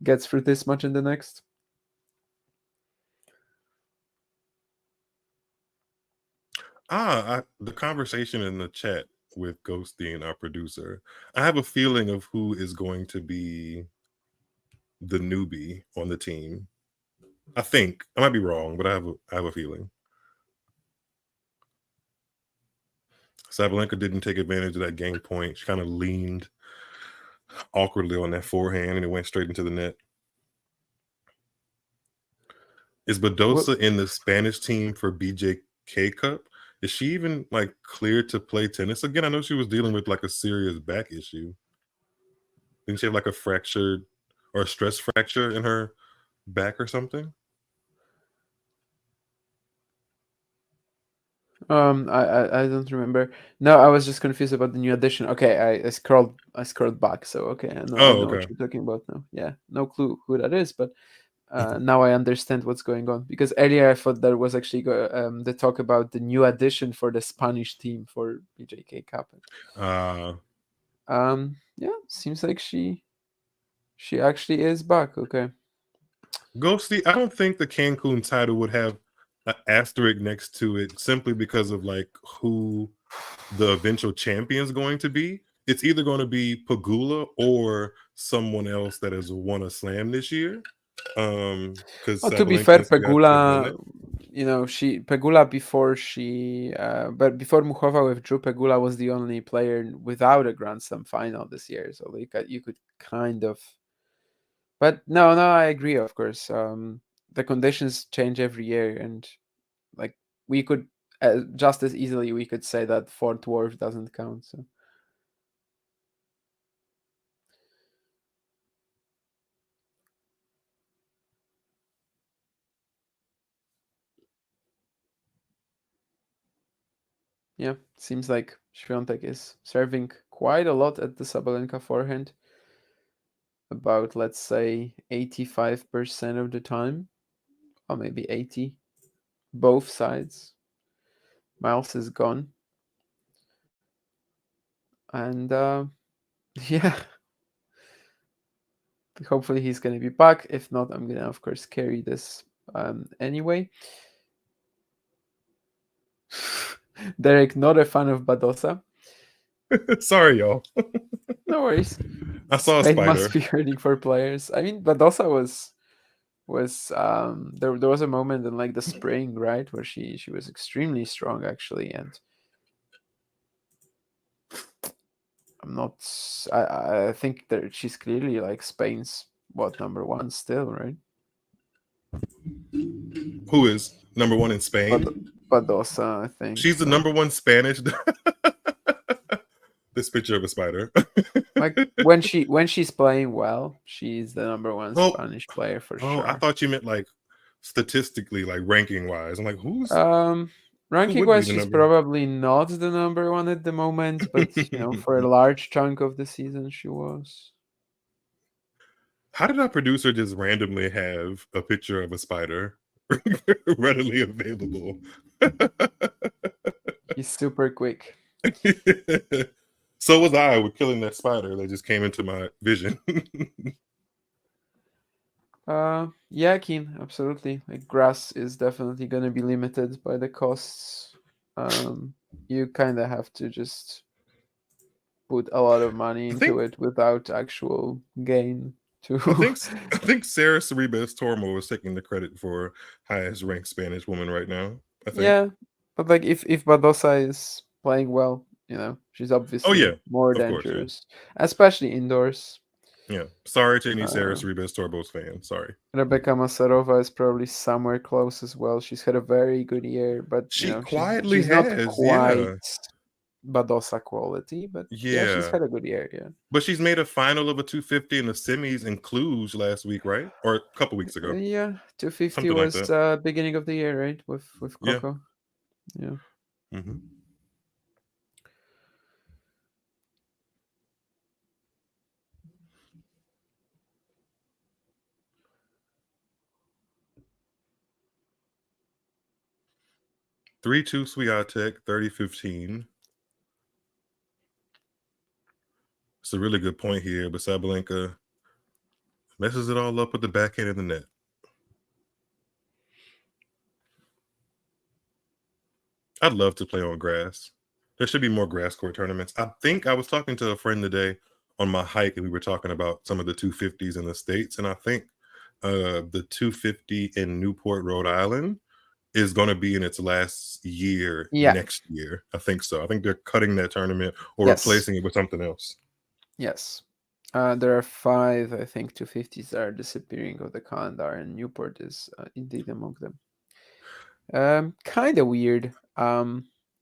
gets through this much in the next. The conversation in the chat with Ghosteen, our producer. I have a feeling of who is going to be the newbie on the team. I think I might be wrong, but I have a feeling. Sabalenka didn't take advantage of that game point. She kind of leaned awkwardly on that forehand, and it went straight into the net. Is Well, Badosa in the Spanish team for BJK Cup? Is she even like cleared to play tennis again? I know she was dealing with like a serious back issue. Didn't she have like a fractured or a stress fracture in her back or something? I don't remember. No, I was just confused about the new addition. Okay, I scrolled back, so okay, I Oh, know what okay. you're talking about now. Yeah, no clue who that is, but now I understand what's going on, because earlier I thought there was actually the talk about the new addition for the Spanish team for BJK Cup. Uh Yeah, seems like she actually is back. Okay. Ghosty, I don't think the Cancun title would have an asterisk next to it simply because of like who the eventual champion is going to be. It's either going to be Pagula or someone else that has won a slam this year. Because Oh, to be Sabalenka fair, and Swiatek have won Pegula, it. she Pegula before but before Muchova withdrew, Pegula was the only player without a Grand Slam final this year. So like you could kind of, but no, I agree. Of course, the conditions change every year, and like we could just as easily we could say that Fort Worth doesn't count. So. Yeah, seems like Swiatek is serving quite a lot at the Sabalenka forehand. About, let's say, 85% of the time, or maybe 80, both sides. Miles is gone. And yeah, hopefully he's going to be back. If not, I'm going to, of course, carry this anyway. Derek, not a fan of Badosa. Sorry, y'all. No worries. I saw a Spain spider. must be hurting for players. I mean, Badosa was there was a moment in like the spring, right, where she was extremely strong actually, and I think that she's clearly like Spain's number one still, right? Who is number one in Spain? Badosa, I think. She's the number one Spanish. This picture of a spider. Like when she's playing well, she's the number one Spanish player for sure. I thought you meant like statistically, like ranking wise. I'm like, who's ranking wise, she's probably not the number one at the moment, but for a large chunk of the season, she was. How did our producer just randomly have a picture of a spider readily available? He's super quick. So was I with killing that spider that just came into my vision. Yeah, Keen, absolutely. Like grass is definitely going to be limited by the costs. You kind of have to just put a lot of money into it without actual gain. I think Sarah Ceribes Tormo is taking the credit for highest ranked Spanish woman right now. I think. Yeah, but like if Badosa is playing well, she's obviously more dangerous, especially indoors. Yeah, sorry to any Sarah Ceribes Tormo's fan. Sorry. Rebecca Masarova is probably somewhere close as well. She's had a very good year, but she quietly she's not quite Badosa quality, but yeah, she's had a good year. Yeah, but she's made a final of a 250 in the semis in Cluj last week, right? Or a couple weeks ago. Yeah, 250 something was beginning of the year, right? With Coco. Yeah. Mm-hmm. (3-2) Swiatek, 30-15. It's a really good point here, but Sabalenka messes it all up with the backhand in the net. I'd love to play on grass. There should be more grass court tournaments. I think I was talking to a friend today on my hike, and we were talking about some of the 250s in the States, and I think the 250 in Newport, Rhode Island is going to be in its last year next year. I think so. I think they're cutting that tournament or replacing it with something else. Yes. There are 5, I think, 250s that are disappearing of the calendar, and Newport is indeed among them. Kind of weird.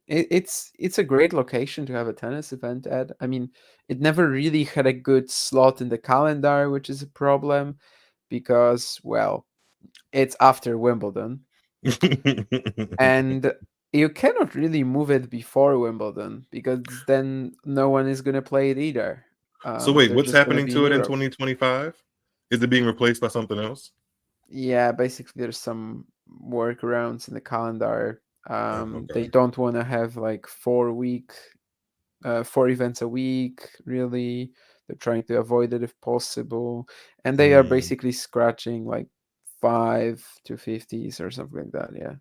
It's a great location to have a tennis event at. I mean, it never really had a good slot in the calendar, which is a problem because, well, it's after Wimbledon. And you cannot really move it before Wimbledon because then no one is going to play it either. So wait, what's happening to it in 2025? Is it being replaced by something else? Yeah, basically there's some workarounds in the calendar. They don't want to have like 4 events a week, really. They're trying to avoid it if possible. And they are basically scratching like 5 250s or something like that, yeah.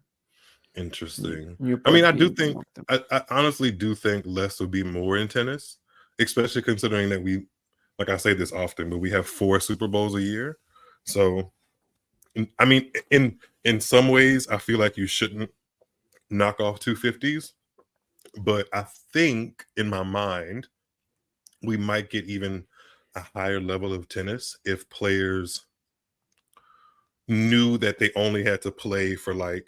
Interesting. I mean, I honestly do think less would be more in tennis, especially considering that we, like I say this often, but we have 4 Super Bowls a year. So, I mean, in some ways, I feel like you shouldn't knock off 250s, but I think in my mind, we might get even a higher level of tennis if players knew that they only had to play for like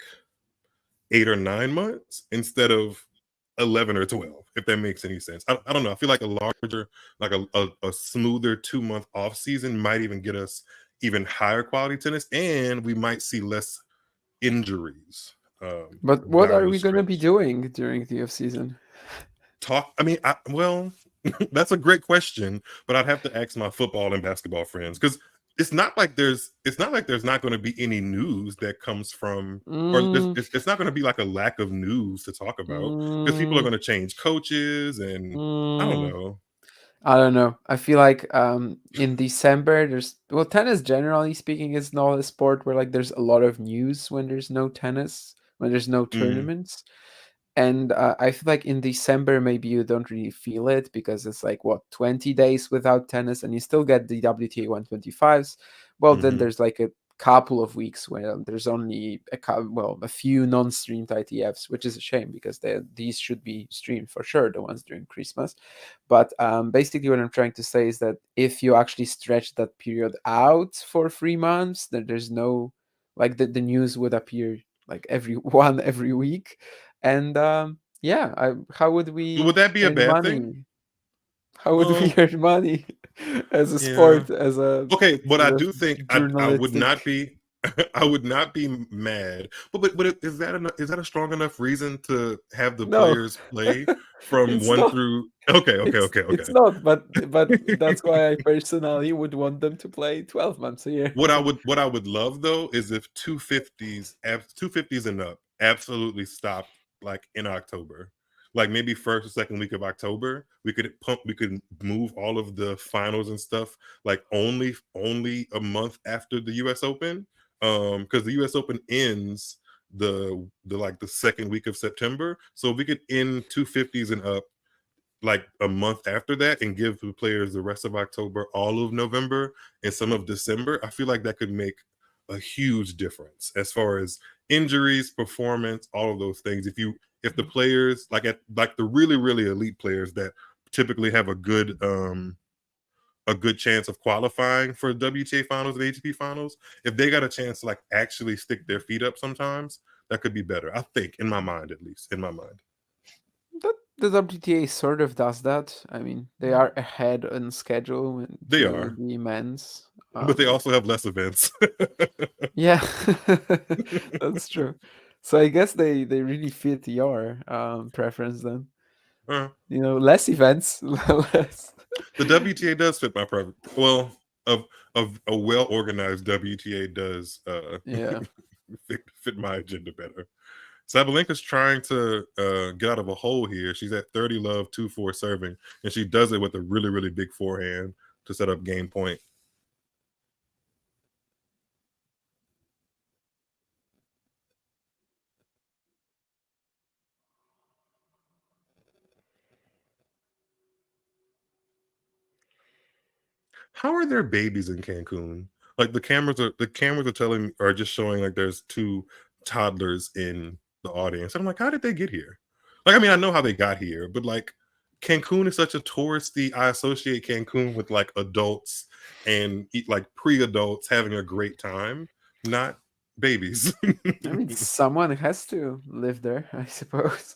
8 or 9 months instead of 11 or 12, if that makes any sense. I don't know. I feel like a larger, like a smoother 2-month off season might even get us even higher quality tennis, and we might see less injuries. But what Down are the we gonna be stretch. doing during the off season? Well, that's a great question, but I'd have to ask my football and basketball friends, because it's not like there's not going to be any news that comes from, or Mm, it's not going to be like a lack of news to talk about, because people are mm, going to change coaches, and I don't mm. know. I don't know. I feel like in December tennis generally speaking is not a sport where like there's a lot of news when there's no tennis, when there's no Mm, tournaments. And I feel like in December maybe you don't really feel it because it's like what 20 days without tennis and you still get the WTA 125s. Well, then hmm there's like a couple of weeks where there's only a few non-streamed ITFs, which is a shame because these should be streamed for sure, the ones during Christmas. But basically, what I'm trying to say is that if you actually stretch that period out for 3 months, then there's no like the news would appear like every week, and yeah, how would Would we that be a earn bad thing? money? How would we Um, earn money as a yeah. sport, as a Okay, but I sort of do think I would not journalistic? be I would not be mad. But is that is that a strong enough reason to have the No, players play from it's one not. through? Okay, okay, It's okay, it's okay. not. But that's why I personally would want them to play 12 months a year. What I would love though is if 250s and up absolutely stopped like in October. Like maybe first or second week of October, we could move all of the finals and stuff like only a month after the US Open. Because the US Open ends the like the second week of September. So we could end 250s and up like a month after that and give the players the rest of October, all of November, and some of December, I feel like that could make a huge difference as far as injuries, performance, all of those things. If the players like the really elite players that typically have a good chance of qualifying for WTA finals and ATP finals, if they got a chance to like actually stick their feet up sometimes, that could be better. I think, in my mind, at least in my mind. The WTA sort of does that. I mean, they are ahead on schedule They to are, the men's. but they also have less events. Yeah, that's true. So I guess they really fit your preference then. Uh, Less events, less. the WTA does fit my preference. Well, a well organized WTA does Yeah. fit my agenda better. Sabalenka's trying to get out of a hole here. She's at 30 love 2-4 serving, and she does it with a really big forehand to set up game point. How are there babies in Cancun? Like the cameras are just showing like there's two toddlers in the audience. And I'm like, how did they get here? Like, I mean, I know how they got here, but like Cancun is such a touristy. I associate Cancun with like adults and like pre-adults having a great time, not babies. I mean, someone has to live there, I suppose.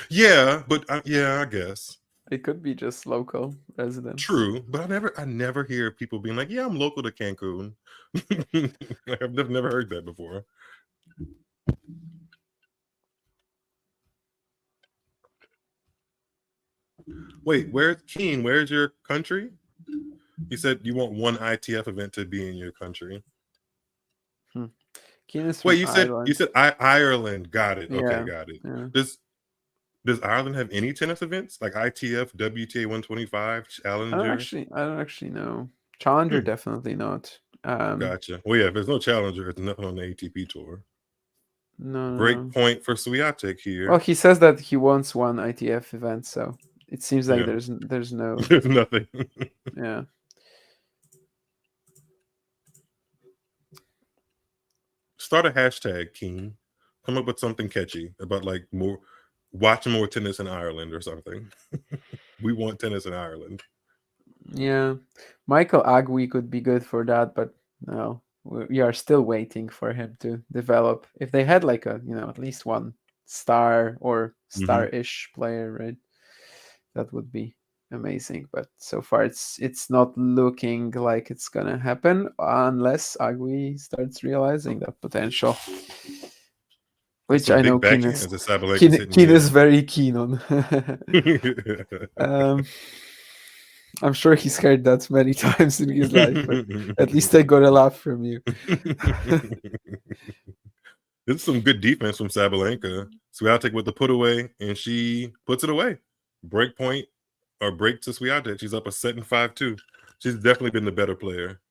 Yeah, but yeah, I guess. It could be just local residents. True, but I never hear people being like, "Yeah, I'm local to Cancun." Like, I've never heard that before. Wait, where's Keen? Where's your country? You said you want one ITF event to be in your country. Hmm. Keen is Wait, from you Ireland. said Ireland. Got it. Okay, Yeah, got it. yeah. Does Ireland have any tennis events like ITF, WTA 125, Challenger? I don't actually know. Challenger Hmm, definitely not. gotcha. Well, yeah, if there's no Challenger, there's nothing on the ATP tour. No, no, Break no. point for Swiatek Well, here. he says that he wants one ITF event, so it seems like Yeah, there's no. there's nothing. Yeah. Start a hashtag, Keen. Come up with something catchy about like watching more tennis in Ireland or something. We want tennis in Ireland. Yeah. Michael Agui could be good for that, but no. we are still waiting for him to develop. If they had like a at least one star or star-ish player, right? That would be amazing. But so far, it's not looking like it's gonna happen unless Agui starts realizing that potential, which Some I know big Keen is backhands that Sabalenka's hitting. Keen is very keen on. I'm sure he's heard that many times in his life, but at least I got a laugh from you. This is some good defense from Sabalenka. Swiatek with the put away, and she puts it away. Break point or break to Swiatek. She's up a set in 5-2. She's definitely been the better player.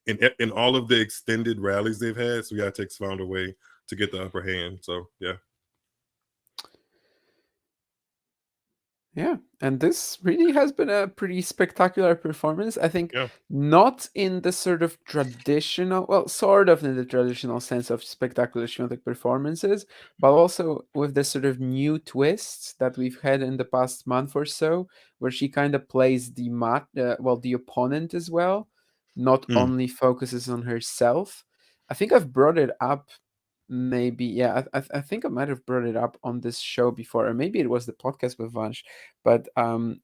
In all of the extended rallies they've had, Swiatek's found a way to get the upper hand. So yeah. Yeah, and this really has been a pretty spectacular performance. I think Yeah. not in the sort of traditional, well, sort of in the traditional sense of spectacular Swiatek performances, but also with the sort of new twists that we've had in the past month or so, where she kind of plays the the opponent as well, not only focuses on herself. I think I've brought it up maybe, yeah, I think I might have brought it up on this show before, or maybe it was the podcast with Vansh. But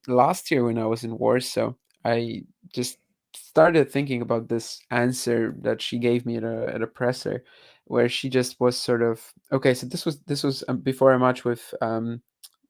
last year when I was in Warsaw, I just started thinking about this answer that she gave me at a presser, where she just was sort of okay. So this was before a match with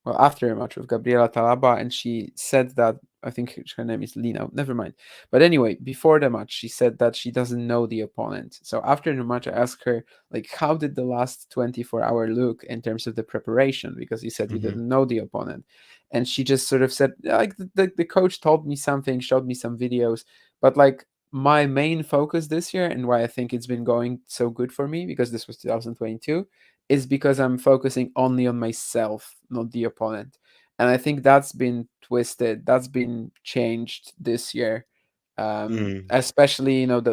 after a match with Gabriela Talaba, and she said that I think her name is Lina. Never mind. But anyway, before the match, she said that she doesn't know the opponent. So after the match, I asked her, like, how did the last 24-hour look in terms of the preparation? Because you said you didn't know the opponent. And she just sort of said, like, the coach told me something, showed me some videos. But, like, my main focus this year and why I think it's been going so good for me, because this was 2022, is because I'm focusing only on myself, not the opponent. And I think that's been twisted, that's been changed this year. Especially, not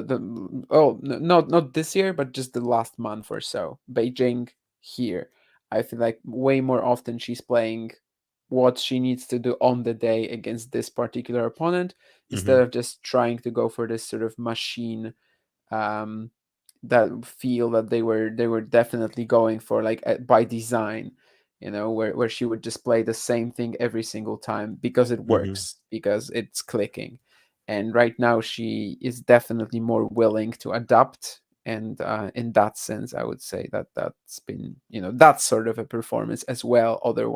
this year, but just the last month or so. Beijing here. I feel like way more often she's playing what she needs to do on the day against this particular opponent instead of just trying to go for this sort of machine um, that feel that they were definitely going for, like, by design, where she would just play the same thing every single time because it works, because it's clicking. And right now she is definitely more willing to adapt, and in that sense I would say that that's been, that's sort of a performance as well, other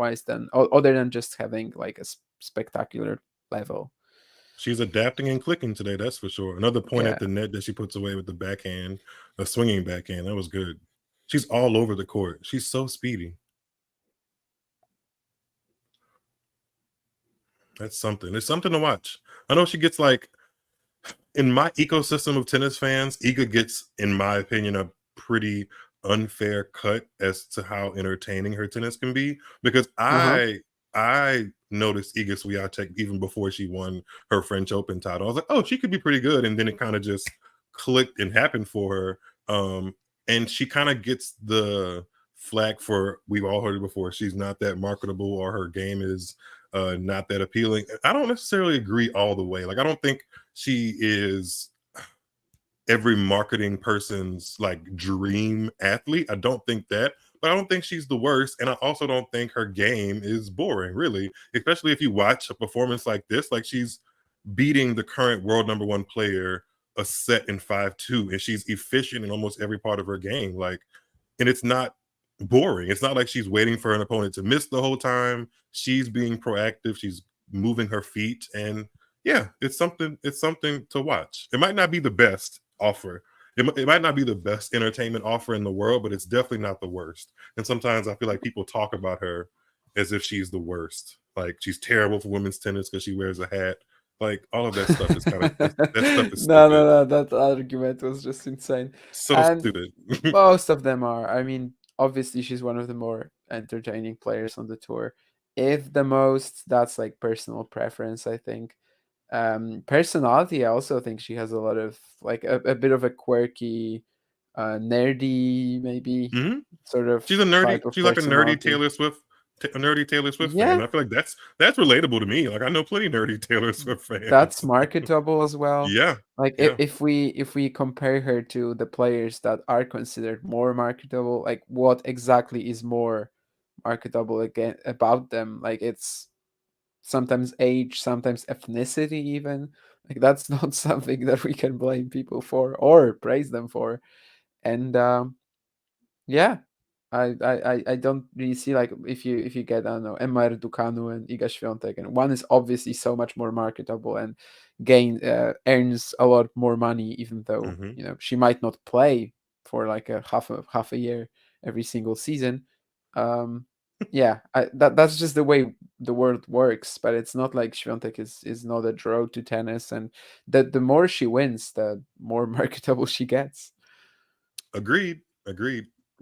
than just having like a spectacular level. She's adapting and clicking today, that's for sure. Another point at Yeah. the net that she puts away with the backhand, a swinging backhand. That was good. She's all over the court. She's so speedy. That's something. It's something to watch. I know she gets, like, in my ecosystem of tennis fans, Iga gets, in my opinion, a pretty unfair cut as to how entertaining her tennis can be, because I noticed Iga Swiatek even before she won her French Open title. I was like, oh, she could be pretty good, and then it kind of just clicked and happened for her. And she kind of gets the flack for, we've all heard it before, she's not that marketable, or her game is not that appealing. I don't necessarily agree all the way. Like, I don't think she is every marketing person's, like, dream athlete. I don't think that, but I don't think she's the worst. And I also don't think her game is boring, really, especially if you watch a performance like this. Like, she's beating the current world number one player a set in 5-2, and she's efficient in almost every part of her game. Like, and it's not boring. It's not like she's waiting for an opponent to miss the whole time. She's being proactive. She's moving her feet, and yeah, it's something to watch. It might not be the best offer. It might not be the best entertainment offer in the world, but it's definitely not the worst. And sometimes I feel like people talk about her as if she's the worst. Like, she's terrible for women's tennis because she wears a hat. Like, all of that stuff is kind of that stuff is No, stupid. that argument was just insane. So And stupid. most of them are. I mean, obviously she's one of the more entertaining players on the tour. If the most, that's like personal preference, I think. Personality, I also think she has a lot of, like, a bit of a quirky, nerdy, maybe, sort of She's a nerdy. type of She's like a nerdy personality. Taylor Swift a nerdy Taylor Swift Yeah. fan. I feel like that's relatable to me. Like I know plenty nerdy Taylor Swift fans. That's marketable as well. Yeah. Like Yeah. if we compare her to the players that are considered more marketable, like what exactly is more marketable again about them? Like it's sometimes age, sometimes ethnicity even. Like that's not something that we can blame people for or praise them for. And yeah, I don't really see, like, if you get, I don't know, Emma Raducanu and Iga Świątek, and one is obviously so much more marketable and earns a lot more money, even though hmm she might not play for like a half a year every single season. Yeah, that's just the way the world works. But it's not like Świątek is not a road to tennis, and that the more she wins, the more marketable she gets. Agreed.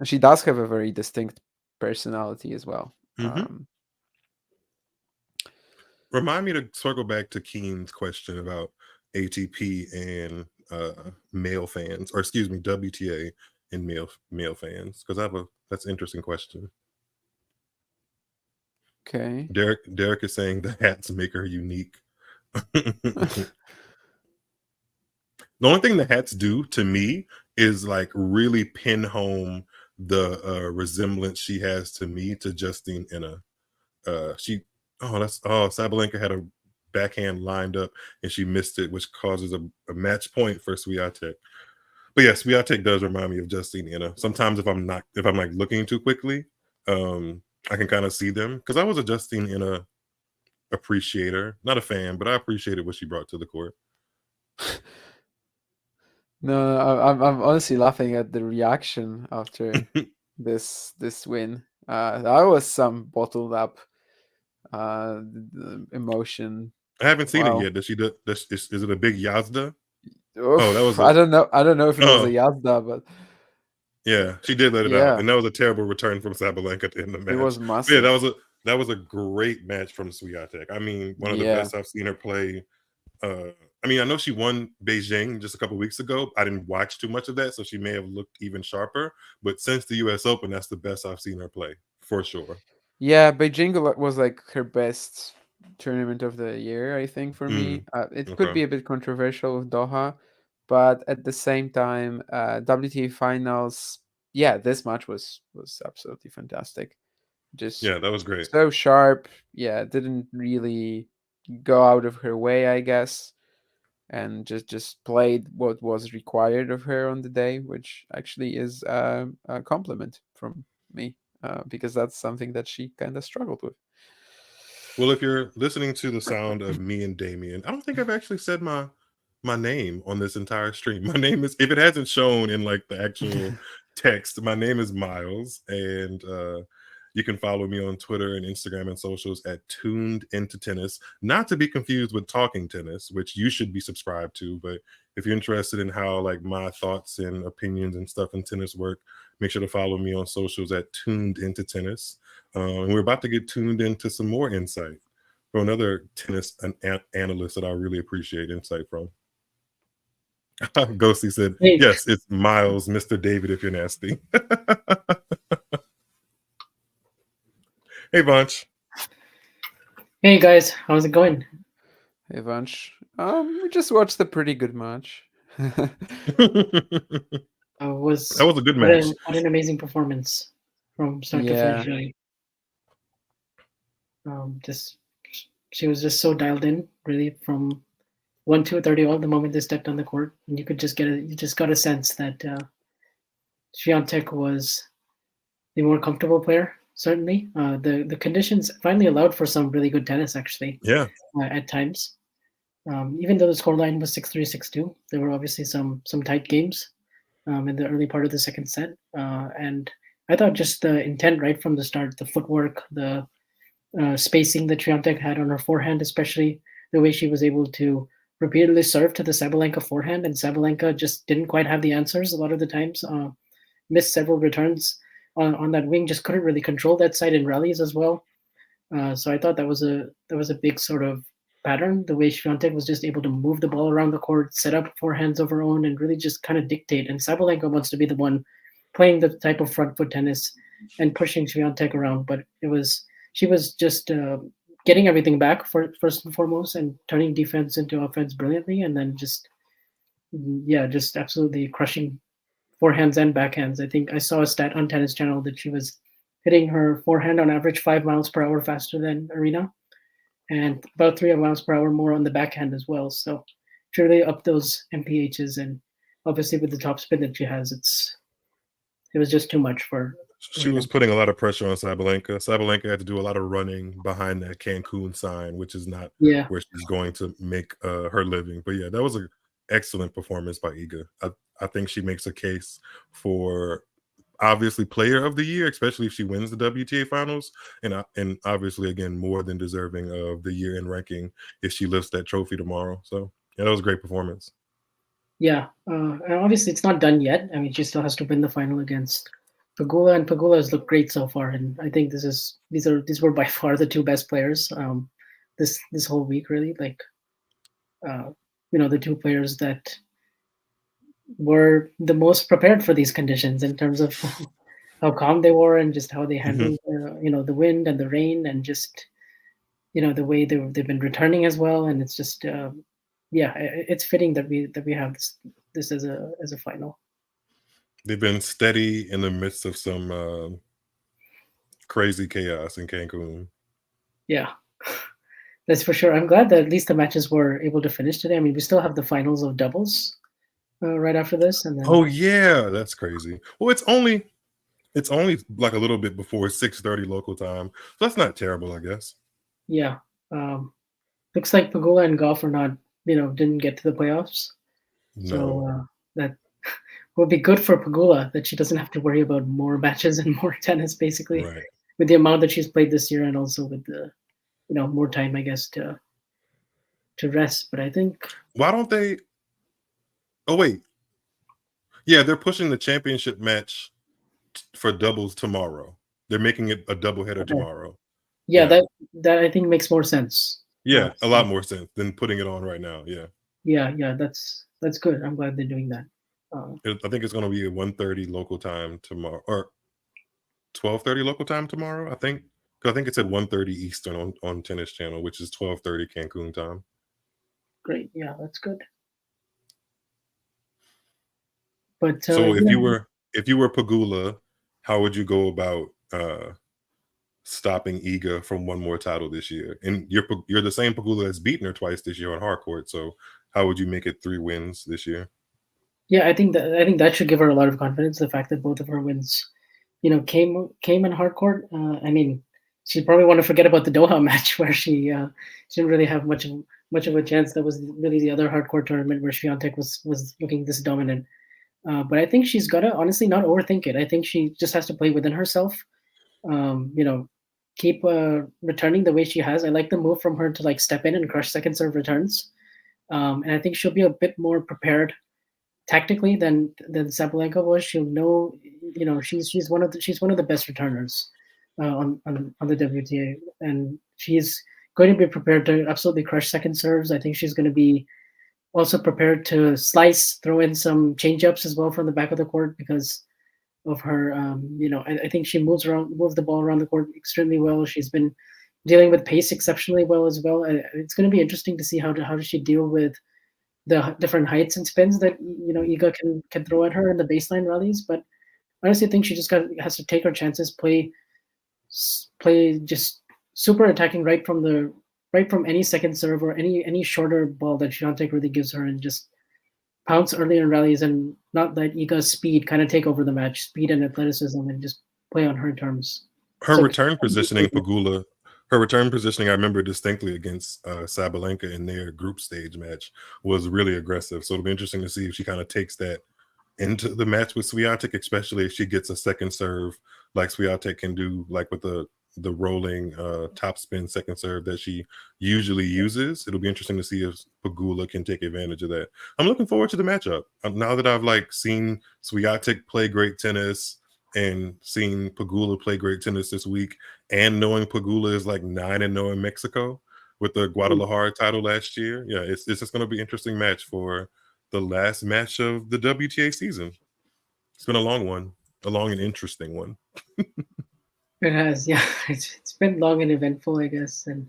She does have a very distinct personality as well. hmm Remind me to circle back to Keen's question about ATP and male fans, or excuse me, WTA and male fans, because that's an interesting question. Okay. Derek is saying the hats make her unique. The only thing the hats do to me is like really pin home the resemblance she has to me to Justine Inna. Sabalenka had a backhand lined up and she missed it, which causes a match point for Swiatek. But yeah, Swiatek does remind me of Justine Inna. Sometimes if I'm like looking too quickly, I can kind of see them, because I was a Justine Inna appreciator, not a fan, but I appreciated what she brought to the court. No, I'm honestly laughing at the reaction after this win. That was some bottled up emotion. I haven't seen it Wow. yet. Does she do? Is it a big Yazda? Oof, That was I don't know. I don't know if it was a oh Yazda, but yeah, she did let it out, yeah, and that was a terrible return from Sabalenka at the end of the it match. was But yeah, massive. that was a great match from Swiatek. I mean, one of the Yeah. best I've seen her play. I mean, I know she won Beijing just a couple weeks ago. I didn't watch too much of that, so she may have looked even sharper. But since the U.S. Open, that's the best I've seen her play for sure. Yeah, Beijing was like her best tournament of the year, I think, for me. It could Okay. be a bit controversial with Doha, but at the same time, WTA Finals, yeah, this match was absolutely fantastic. Just Yeah, that was great. so sharp. Yeah, didn't really go out of her way, I guess, and just played what was required of her on the day, which actually is a compliment from me, because that's something that she kind of struggled with. Well, if you're listening to the sound of me and Damien, I don't think I've actually said my name on this entire stream. My name is, if it hasn't shown in like the actual text, my name is Miles, and you can follow me on Twitter and Instagram and socials at Tuned Into Tennis, not to be confused with Talking Tennis, which you should be subscribed to. But if you're interested in how like my thoughts and opinions and stuff in tennis work, make sure to follow me on socials at Tuned Into Tennis. And we're about to get tuned into some more insight from another tennis analyst that I really appreciate insight from. Ghosty said, Hey, yes, it's Miles, Mr. David, if you're nasty. Hey, Bunch. hey guys, how's it going? Hey, Vanch. We just watched a pretty good match. That was a good match. What an amazing performance from start to Yeah. finish. Really. Just she was just so dialed in, really, from 1-2-30 all the moment they stepped on the court, and you just got a sense that Swiatek was the more comfortable player. Certainly, the conditions finally allowed for some really good tennis. Actually, Yeah. at times, even though the scoreline was 6-3, 6-2, there were obviously some tight games in the early part of the second set, and I thought just the intent right from the start, the footwork, the spacing that Swiatek had on her forehand, especially the way she was able to repeatedly serve to the Sabalenka forehand, and Sabalenka just didn't quite have the answers a lot of the times. Missed several returns on that wing, just couldn't really control that side in rallies as well. So I thought that was a big sort of pattern. The way Swiatek was just able to move the ball around the court, set up forehands of her own, and really just kind of dictate. And Sabalenka wants to be the one playing the type of front foot tennis and pushing Swiatek around, but it was she was just getting everything back first and foremost, and turning defense into offense brilliantly, and then just absolutely crushing forehands and backhands. I think I saw a stat on Tennis Channel that she was hitting her forehand on average 5 miles per hour faster than Aryna, and about 3 miles per hour more on the backhand as well. So she really upped those MPHs, and obviously with the top spin that she has, it was just too much for She was putting a lot of pressure on Sabalenka. Sabalenka had to do a lot of running behind that Cancun sign, which is not Yeah. where she's going to make her living. But yeah, that was an excellent performance by Iga. I think she makes a case for obviously player of the year, especially if she wins the WTA Finals, and obviously again more than deserving of the year in ranking if she lifts that trophy tomorrow. So yeah, that was a great performance. Yeah, and obviously it's not done yet. I mean, she still has to win the final against Pegula, and Pegula has looked great so far. And I think these were by far the two best players this whole week. Really, like the two players that were the most prepared for these conditions in terms of how calm they were and just how they handled the wind and the rain, and just the way they've been returning as well. And it's just it's fitting that we have this as a final. They've been steady in the midst of some crazy chaos in Cancun. Yeah, that's for sure. I'm glad that at least the matches were able to finish today. I mean, we still have the finals of doubles right after this, and then oh yeah, that's crazy. Well, it's only like a little bit before 6:30 local time, so that's not terrible, I guess. Yeah, looks like Pegula and Goff are not didn't get to the playoffs. No. So that will be good for Pegula, that she doesn't have to worry about more matches and more tennis, basically, right. with the amount that she's played this year, and also with the more time, I guess, to rest. But I think, why don't they? Oh wait, yeah, they're pushing the championship match for doubles tomorrow. They're making it a doubleheader tomorrow. Yeah, that I think makes more sense. Yeah, a lot more sense than putting it on right now. Yeah. Yeah, that's good. I'm glad they're doing that. I think it's going to be at 1:30 local time tomorrow, or 12:30 local time tomorrow. I think it's at 1:30 Eastern on Tennis Channel, which is 12:30 Cancun time. Great. Yeah, that's good. But so if you were Pegula, how would you go about stopping Iga from one more title this year? And you're the same Pegula that's beaten her twice this year on hard court. So how would you make it 3 wins this year? Yeah, I think that should give her a lot of confidence. The fact that both of her wins, came in hard court. I mean, she'd probably want to forget about the Doha match where she didn't really have much of a chance. That was really the other hard court tournament where Swiatek was looking this dominant. But I think she's got to honestly not overthink it. I think she just has to play within herself. Keep returning the way she has. I like the move from her to like step in and crush second serve returns. And I think she'll be a bit more prepared tactically than Sabalenka was. She'll know, she's one of the best returners on the WTA, and she's going to be prepared to absolutely crush second serves. I think she's going to be also prepared to slice, throw in some change-ups as well from the back of the court because of her. I think she moves the ball around the court extremely well. She's been dealing with pace exceptionally well as well. It's going to be interesting to see how does she deal with the different heights and spins that Iga can throw at her in the baseline rallies. But honestly, I think she just has to take her chances, play just super attacking right from any second serve or any shorter ball that Swiatek really gives her, and just pounce early in rallies and not let Iga's speed kind of take over the match, speed and athleticism, and just play on her terms. Her return positioning, Pegula. Her return positioning, I remember distinctly against Sabalenka in their group stage match, was really aggressive. So it'll be interesting to see if she kind of takes that into the match with Swiatek, especially if she gets a second serve like Swiatek can do, like with the rolling top spin second serve that she usually uses. It'll be interesting to see if Pegula can take advantage of that. I'm looking forward to the matchup. Now that I've seen Swiatek play great tennis and seeing Pegula play great tennis this week, and knowing Pegula is 9-0 in Mexico with the Guadalajara title last year. Yeah, it's just going to be an interesting match for the last match of the WTA season. It's been a long one, a long and interesting one. It has, yeah. It's been long and eventful, I guess. And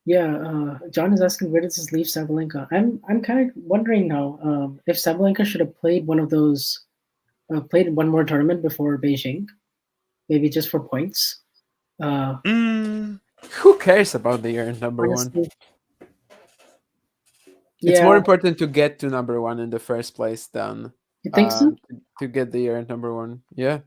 yeah, John is asking where does this leave Sabalenka? I'm kind of wondering now if Sabalenka should have played one of those, played one more tournament before Beijing, maybe just for points. Mm, Who cares about the year number one? Honestly, It's more yeah, important to get to number one in the first place than you think so? to get the year number one. Yeah,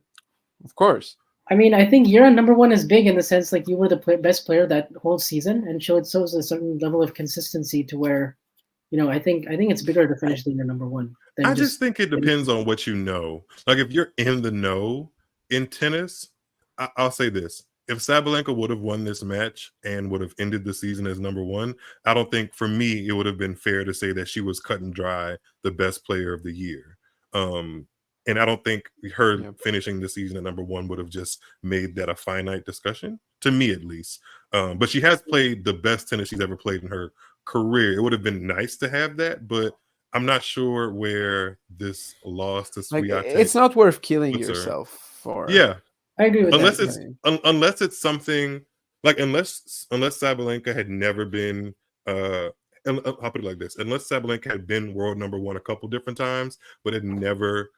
of course. I mean, I think year on number one is big in the sense like you were the best player that whole season and showed shows a certain level of consistency to where, I think it's bigger to finish the year number one than I just just think it depends on what you know. Like if you're in the know in tennis, I'll say this: if Sabalenka would have won this match and would have ended the season as number one, I don't think for me it would have been fair to say that she was cut and dry the best player of the year. And I don't think her Yep. finishing the season at number one would have just made that a finite discussion, to me at least. But she has played the best tennis she's ever played in her career. It would have been nice to have that, but I'm not sure where this loss to Like Swiatek it's not worth killing puts her. yourself for. Yeah, I agree with unless that. it's unless it's something like unless Sabalenka had never been I'll put it like this: unless Sabalenka had been world number one a couple different times, but had never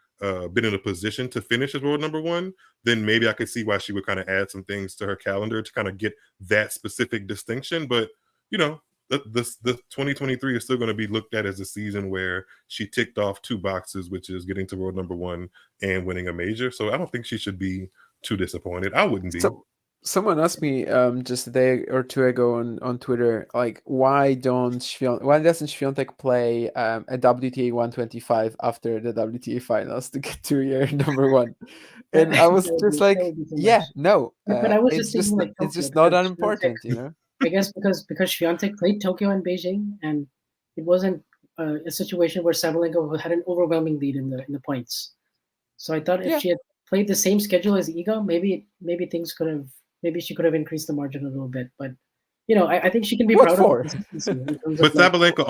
been in a position to finish as world number one, then maybe I could see why she would kind of add some things to her calendar to kind of get that specific distinction. But you know, the 2023 is still going to be looked at as a season where she ticked off two boxes, which is getting to world number one and winning a major. So I don't think she should be too disappointed. I wouldn't be. So, someone asked me just a day or two ago on Twitter, like, why doesn't Swiatek play a WTA 125 after the WTA Finals to get to year number one? And I was just like, yeah, no, but I was it's just thinking like it's Tokyo, just not that because important, Swiatek, I guess because Swiatek played Tokyo and Beijing, and it wasn't a situation where Sabalenka had an overwhelming lead in the points. So I thought if Yeah. she had played the same schedule as Iga, maybe things could have, maybe she could have increased the margin a little bit. But I think she can be What proud for? of the consistency in terms But of like, Sabalenka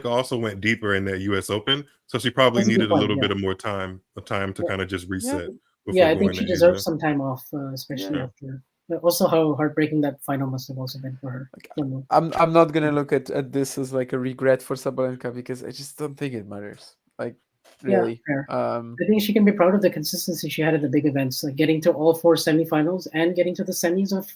also went deeper in that U.S. Open, so she probably that's a good needed a point. little Yeah, bit of more time to kind of just reset yeah, before I think going she to deserves Asia. some time off, especially Yeah. after. But also, how heartbreaking that final must have also been for her. So, I'm not gonna look at this as like a regret for Sabalenka because I just don't think it matters. Like, yeah, really. fair. I think she can be proud of the consistency she had at the big events, like getting to all four semifinals and getting to the semis of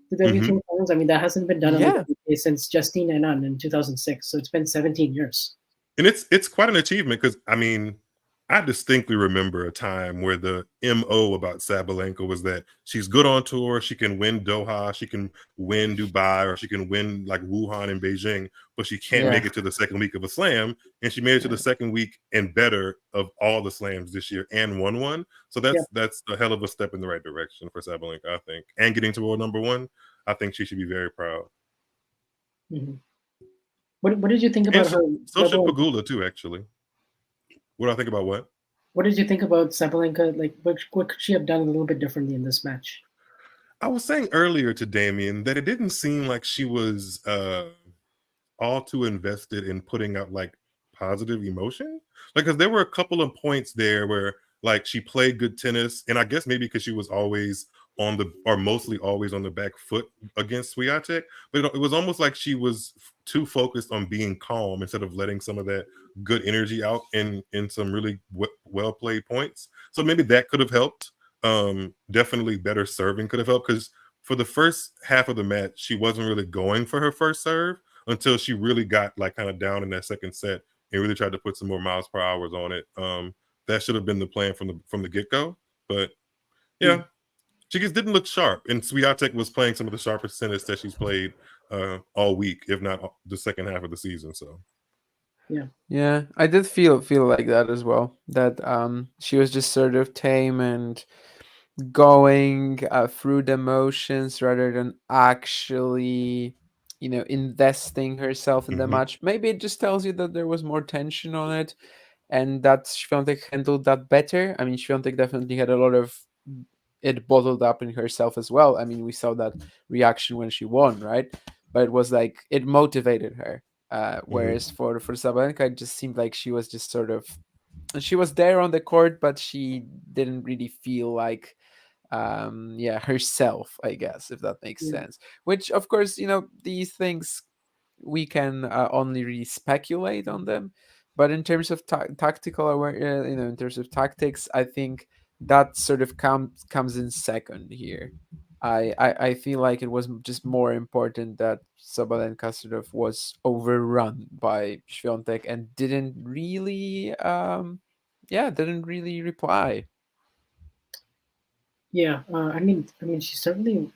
the WTA finals. I mean, that hasn't been done on the Yeah. WTA since Justine Henin in 2006. So it's been 17 years. And it's quite an achievement because I mean, I distinctly remember a time where the MO about Sabalenka was that she's good on tour, she can win Doha, she can win Dubai, or she can win like Wuhan and Beijing, but she can't Yeah. make it to the second week of a slam. And she made it to the second week and better of all the slams this year and won one. So that's a hell of a step in the right direction for Sabalenka, I think. And getting to world number one, I think she should be very proud. Mm-hmm. What did you think And about her? so should Pegula too, actually. What do I think about what? What did you think about Sabalenka? Like, what could she have done a little bit differently in this match? I was saying earlier to Damien that it didn't seem like she was all too invested in putting out like positive emotion. Like, because there were a couple of points there where like she played good tennis, and I guess maybe because she was always on the or mostly always on the back foot against Swiatek, but it was almost like she was too focused on being calm instead of letting some of that good energy out in some really well played points. So maybe that could have helped. Definitely better serving could have helped because for the first half of the match, she wasn't really going for her first serve until she really got like kind of down in that second set and really tried to put some more miles per hour on it. That should have been the plan from the get-go. But yeah, she just didn't look sharp. And Swiatek was playing some of the sharpest tennis that she's played all week, if not the second half of the season. So Yeah, I did feel like that as well. That she was just sort of tame and going through the motions rather than actually, investing herself in the match. Maybe it just tells you that there was more tension on it, and that Świątek handled that better. I mean, Świątek definitely had a lot of it bottled up in herself as well. I mean, we saw that reaction when she won, right? But it was like it motivated her. Whereas for Sabalenka, it just seemed like she was just sort of she was there on the court, but she didn't really feel like herself, I guess, if that makes sense. Which, of course, these things we can only really speculate on them. But in terms of tactical in terms of tactics, I think that sort of comes in second here. I feel like it was just more important that Sabalenka sort of was overrun by Swiatek and didn't really reply. Yeah, she certainly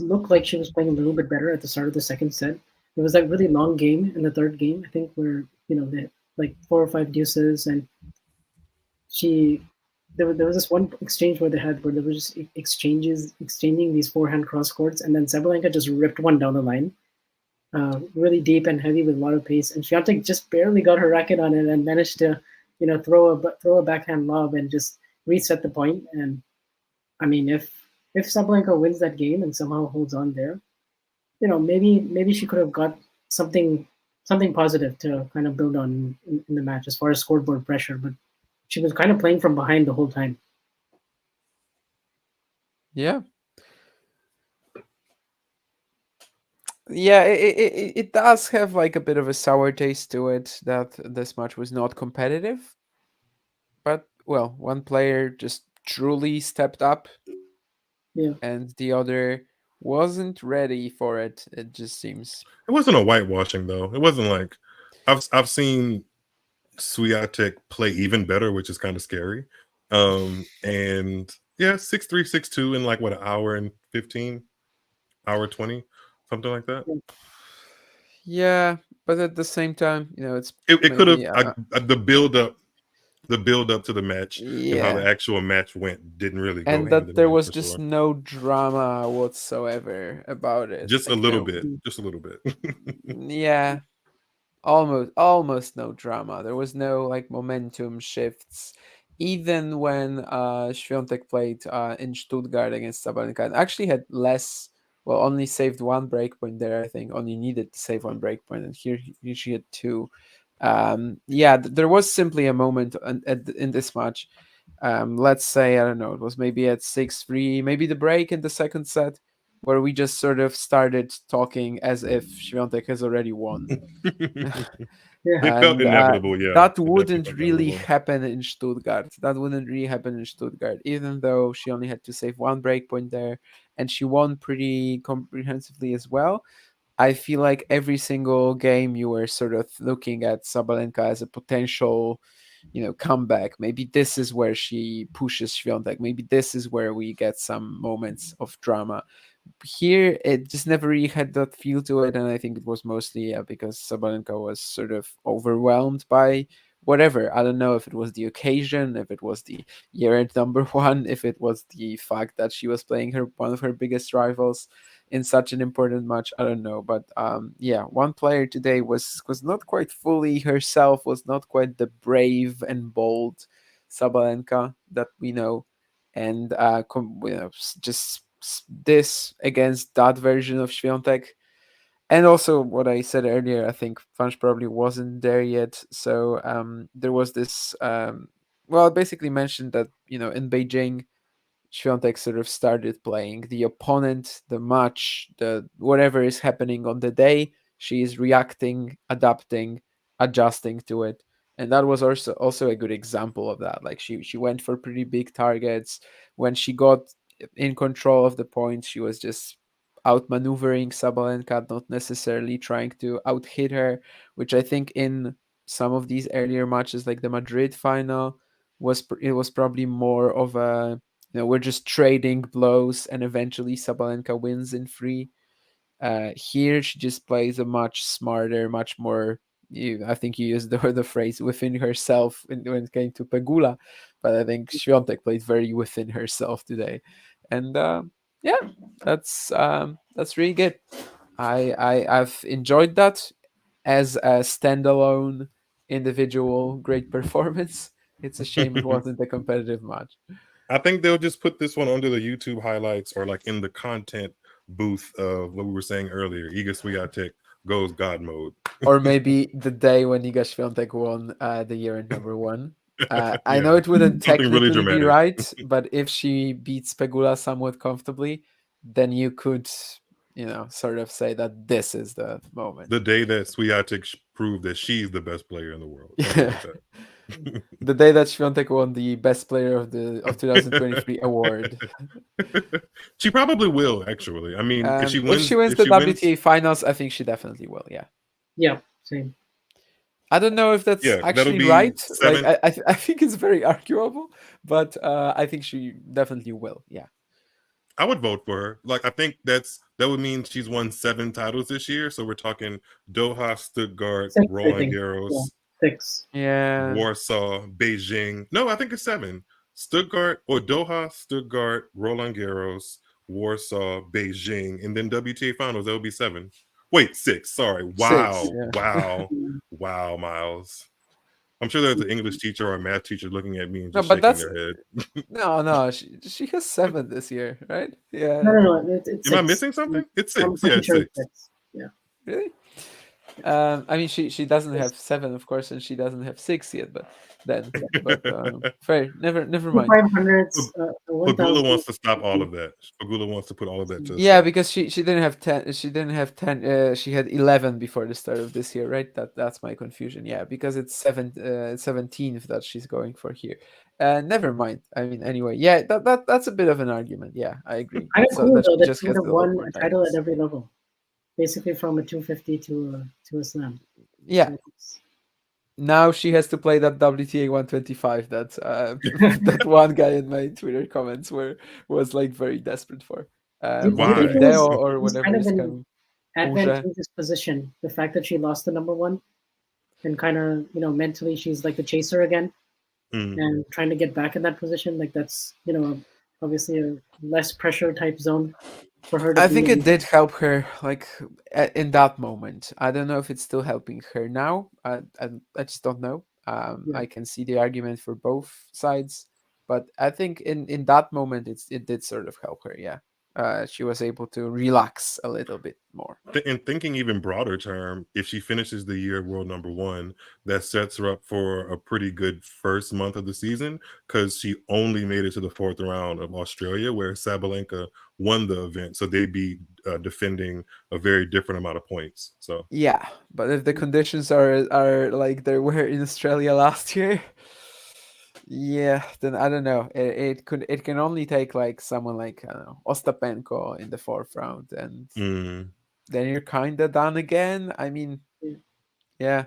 looked like she was playing a little bit better at the start of the second set. It was that really long game in the third game, I think, where they had like 4 or 5 deuces, and she there was this one exchange where there was just exchanging these forehand cross courts, and then Sabalenka just ripped one down the line, really deep and heavy with a lot of pace, and Swiatek just barely got her racket on it and managed to throw a backhand lob and just reset the point. And I mean, if Sabalenka wins that game and somehow holds on there, maybe she could have got something positive to kind of build on in the match as far as scoreboard pressure. But she was kind of playing from behind the whole time. Yeah. Yeah, it does have like a bit of a sour taste to it that this match was not competitive. But, well, one player just truly stepped up. Yeah. And the other wasn't ready for it, it just seems. It wasn't a whitewashing, though. It wasn't like... I've seen Swiatek play even better, which is kind of scary. And yeah, 6-3, 6-2 in like what, an hour and 15, hour 20, something like that. Yeah, but at the same time, it could have the build up to the match and how the yeah, actual match went didn't really go and hand that in there hand, was for just sure. no drama whatsoever about it. Just a Like, little bit. Just a little bit. Yeah, almost no drama. There was no like momentum shifts, even when Swiatek played in Stuttgart against Sabalenka. And actually had less. Well, only saved one breakpoint there. I think only needed to save one breakpoint, and here she had two. There was simply a moment in this match. Let's say, I don't know, it was maybe at 6-3, maybe the break in the second set, where we just sort of started talking as if Swiatek has already won. It felt And inevitable, yeah. that It definitely wouldn't felt really inevitable. happen in Stuttgart. That wouldn't really happen in Stuttgart, even though she only had to save one breakpoint there, and she won pretty comprehensively as well. I feel like every single game you were sort of looking at Sabalenka as a potential, comeback. Maybe this is where she pushes Swiatek. Maybe this is where we get some moments of drama. Here, it just never really had that feel to it, and I think it was mostly because Sabalenka was sort of overwhelmed by whatever. I don't know if it was the occasion, if it was the year-end number one, if it was the fact that she was playing one of her biggest rivals in such an important match. I don't know, but one player today was not quite fully herself, was not quite the brave and bold Sabalenka that we know, and just this against that version of Swiatek. And also what I said earlier, I think Vange probably wasn't there yet. So there was this I basically mentioned that, in Beijing, Swiatek sort of started playing the opponent, the match, the whatever is happening on the day. She is reacting, adapting, adjusting to it, and that was also a good example of that. Like she went for pretty big targets. When she got in control of the points, she was just outmaneuvering Sabalenka, not necessarily trying to outhit her, which I think in some of these earlier matches, like the Madrid final, it was probably more of a, we're just trading blows, and eventually Sabalenka wins in free. Here, she just plays a much smarter, much more. I think you used the phrase within herself when it came to Pegula, but I think Swiatek played very within herself today, and that's really good. I've enjoyed that as a standalone individual great performance. It's a shame it wasn't a competitive match. I think they'll just put this one under the YouTube highlights or like in the content booth of what we were saying earlier. Iga Swiatek goes God mode. Or maybe the day when Iga Swiatek won the year-end number one. I know it wouldn't Something really technically be dramatic. right, but if she beats Pegula somewhat comfortably, then you could, sort of say that this is the moment. The day that Swiatek proved that she's the best player in the world. Something like that. The day that Swiatek won the Best Player of 2023 award. She probably will, actually. I mean, if she wins the WTA Finals, I think she definitely will. Yeah. Yeah, same. I don't know if that's that'll actually be right. 7. Like, I think it's very arguable, but I think she definitely will. Yeah. I would vote for her. Like, I think that would mean she's won 7 titles this year. So we're talking Doha, Stuttgart, 6, I Roland think. Garros, Yeah, 6. Yeah. Warsaw, Beijing. No, I think it's 7. Stuttgart or Doha, Stuttgart, Roland Garros, Warsaw, Beijing, and then WTA Finals. That would be 7. Wait, 6. Sorry. Wow. 6, yeah. Wow. Wow, Miles. I'm sure there's an English teacher or a math teacher looking at me and No, just but shaking that's their head. no. She has 7 this year, right? Yeah. No. It's Am I 6. missing something? It's I'm 6. pretty Yeah, it's sure 6. it's 6. Yeah. Really? I mean, she doesn't have 7, of course, and she doesn't have 6 yet. But fair. Never mind. 500s, Pagula wants to stop all of that. Pagula wants to put all of that to Yeah, stop. because she didn't have 10. She didn't have 10. She had 11 before the start of this year, right? That's my confusion. Yeah, because it's 17th that she's going for here. Never mind. I mean, anyway, yeah, that's a bit of an argument. Yeah, I agree. Kind of So cool that though she that just she has would have a lot won more a title at titles. every level, basically from a 250 to a slam. Yeah. Now she has to play that WTA 125 that that one guy in my Twitter comments was like very desperate for. Do you Why? think it Montevideo was or kind whatever of is an coming. advantageous position? The fact that she lost the number one, and kind of mentally she's like the chaser again, and trying to get back in that position. Like that's obviously a less pressure type zone for her to I be think in. it did help her, like in that moment. I don't know if it's still helping her now. I just don't know. I can see the argument for both sides, but I think in that moment it did sort of help her. Yeah, she was able to relax a little bit more. In thinking even broader term, if she finishes the year world number 1, that sets her up for a pretty good first month of the season, because she only made it to the 4th round of Australia, where Sabalenka won the event, so they'd be defending a very different amount of points. So yeah, but if the conditions are like they were in Australia last year, yeah, then I don't know. It can only take like someone like, I don't know, Ostapenko in the 4th round, and then you're kind of done again. I mean, yeah.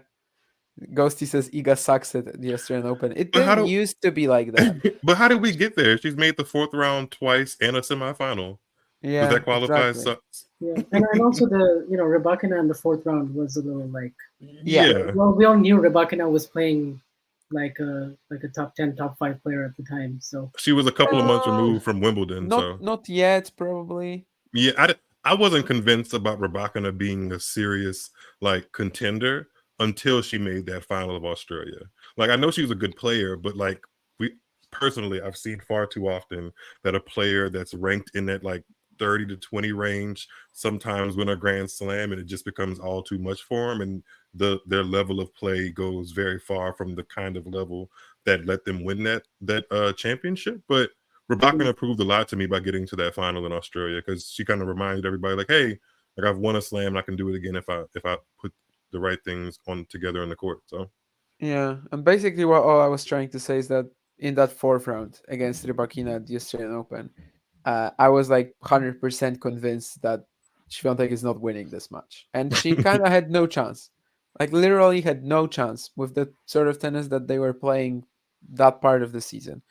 Ghosty says Iga sucks at the Australian Open. It didn't used to be like that. But how did we get there? She's made the 4th round twice and a semifinal. Yeah, Does that qualify exactly. sucks? Yeah, and also the Rybakina in the 4th round was a little like Well, we all knew Rybakina was playing like a top 10, top 5 player at the time. So she was a couple of months removed from Wimbledon. Not yet, probably. Yeah, I wasn't convinced about Rybakina being a serious like contender until she made that final of Australia. Like, I know she was a good player, but like I've seen far too often that a player that's ranked in that like 30 to 20 range sometimes win a Grand Slam, and it just becomes all too much for them, and their level of play goes very far from the kind of level that let them win that championship. But Rybakina proved a lot to me by getting to that final in Australia, because she kind of reminded everybody like, hey, like I've won a slam and I can do it again if I put the right things on together in the court. So yeah, and basically what all I was trying to say is that in that 4th round against Rybakina at the Australian Open, I was like 100% convinced that Swiatek is not winning this match, and she kind of had no chance. Like literally had no chance with the sort of tennis that they were playing that part of the season.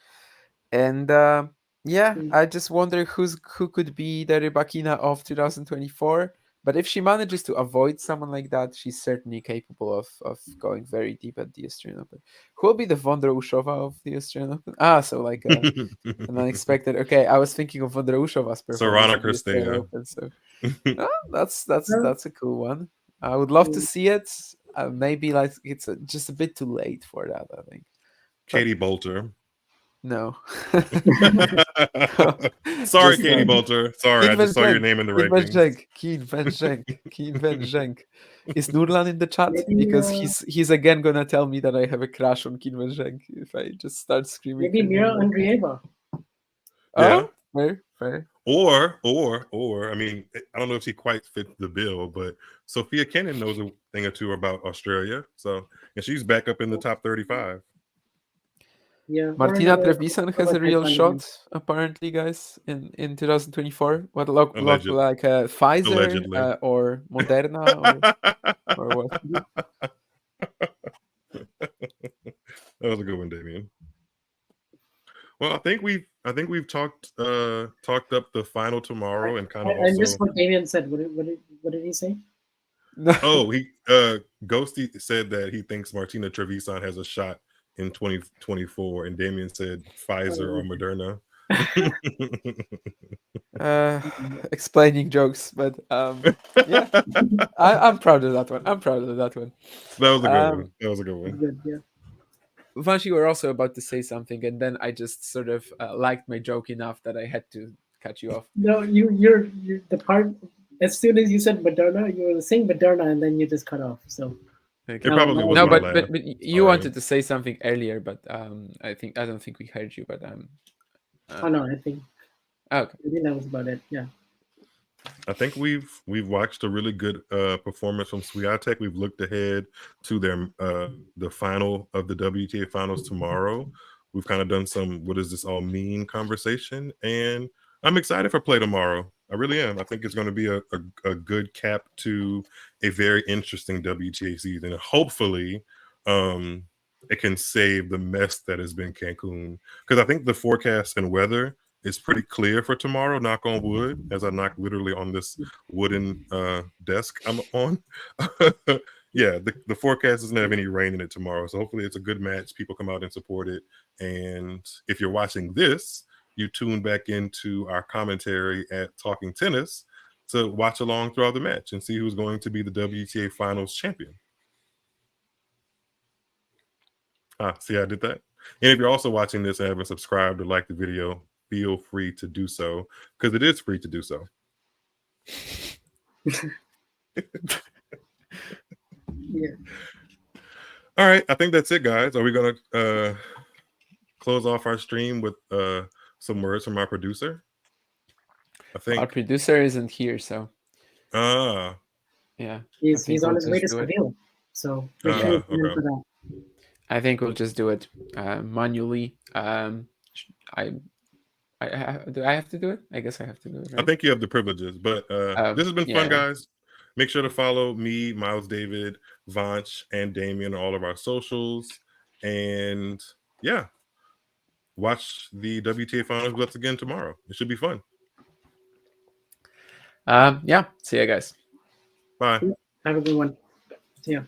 And I just wonder who could be the Rybakina of 2024. But if she manages to avoid someone like that, she's certainly capable of going very deep at the Australian Open. Who will be the Vondroušová of the Australian Open? So like an unexpected. Okay, I was thinking of Vondroušova's performance at the Australian Open. So that's a cool one. I would love to see it. Maybe like it's just a bit too late for that, I think. Katie Bolter. No. Sorry, Just, Katie Bolter. Sorry, I just saw your name in the rankings. Keen Venjenk. Is Nurlan in the chat? Maybe, Because he's again gonna tell me that I have a crush on Keen Venjenk if I just start screaming. maybe her Mira name. Andreeva. Yeah. Oh, fair. Or, I mean, I don't know if she quite fits the bill, but Sophia Kennan knows a thing or two about Australia. So, and she's back up in the top 35. Yeah. or Martina another- Trevisan has a another real Taiwan shot, woman. apparently, guys, in 2024. What look Alleged. like Pfizer Allegedly. or Moderna or what? That was a good one, Damien. Well, I think we've talked up the final tomorrow and kind of I missed also. what Damien said. What did he say? Oh, he Ghosty said that he thinks Martina Trevisan has a shot in 2024, and Damien said Pfizer or Moderna. Explaining jokes, but yeah, I'm proud of that one. That was a good one. That was a good one. Good, yeah. Vansh, you were also about to say something, and then I just sort of liked my joke enough that I had to cut you off. No, you're the part. As soon as you said Moderna, you were saying Moderna, and then you just cut off. So Okay. It probably was No, my but laugh. you Sorry. wanted to say something earlier, but I don't think we heard you. But oh no, I think okay. that was about it. Yeah. I think we've watched a really good performance from Swiatek. We've looked ahead to their the final of the WTA Finals tomorrow. We've kind of done some what does this all mean conversation, and I'm excited for play tomorrow. I really am. I think it's going to be a good cap to a very interesting WTA season, and hopefully it can save the mess that has been Cancun, because I think the forecast and weather is pretty clear for tomorrow, knock on wood, as I knock literally on this wooden desk I'm on. Yeah, the forecast doesn't have any rain in it tomorrow, so hopefully it's a good match. People come out and support it, and if you're watching this, you tune back into our commentary at Talking Tennis to watch along throughout the match and see who's going to be the WTA Finals champion. See how I did that? And if you're also watching this and haven't subscribed or liked the video, feel free to do so, because it is free to do so. Yeah. All right, I think that's it, guys. Are we going to close off our stream with some words from our producer? I think Our producer isn't here, so yeah, He's on his way to Seville, so make sure you tune in for that. I think we'll just do it manually. Do I have to do it? I guess I have to do it. Right? I think you have the privileges, but this has been fun, guys. Make sure to follow me, Miles David, Vanch, and Damien on all of our socials. And yeah, watch the WTA Finals once again tomorrow. It should be fun. Yeah, see you guys. Bye. Have a good one. See ya.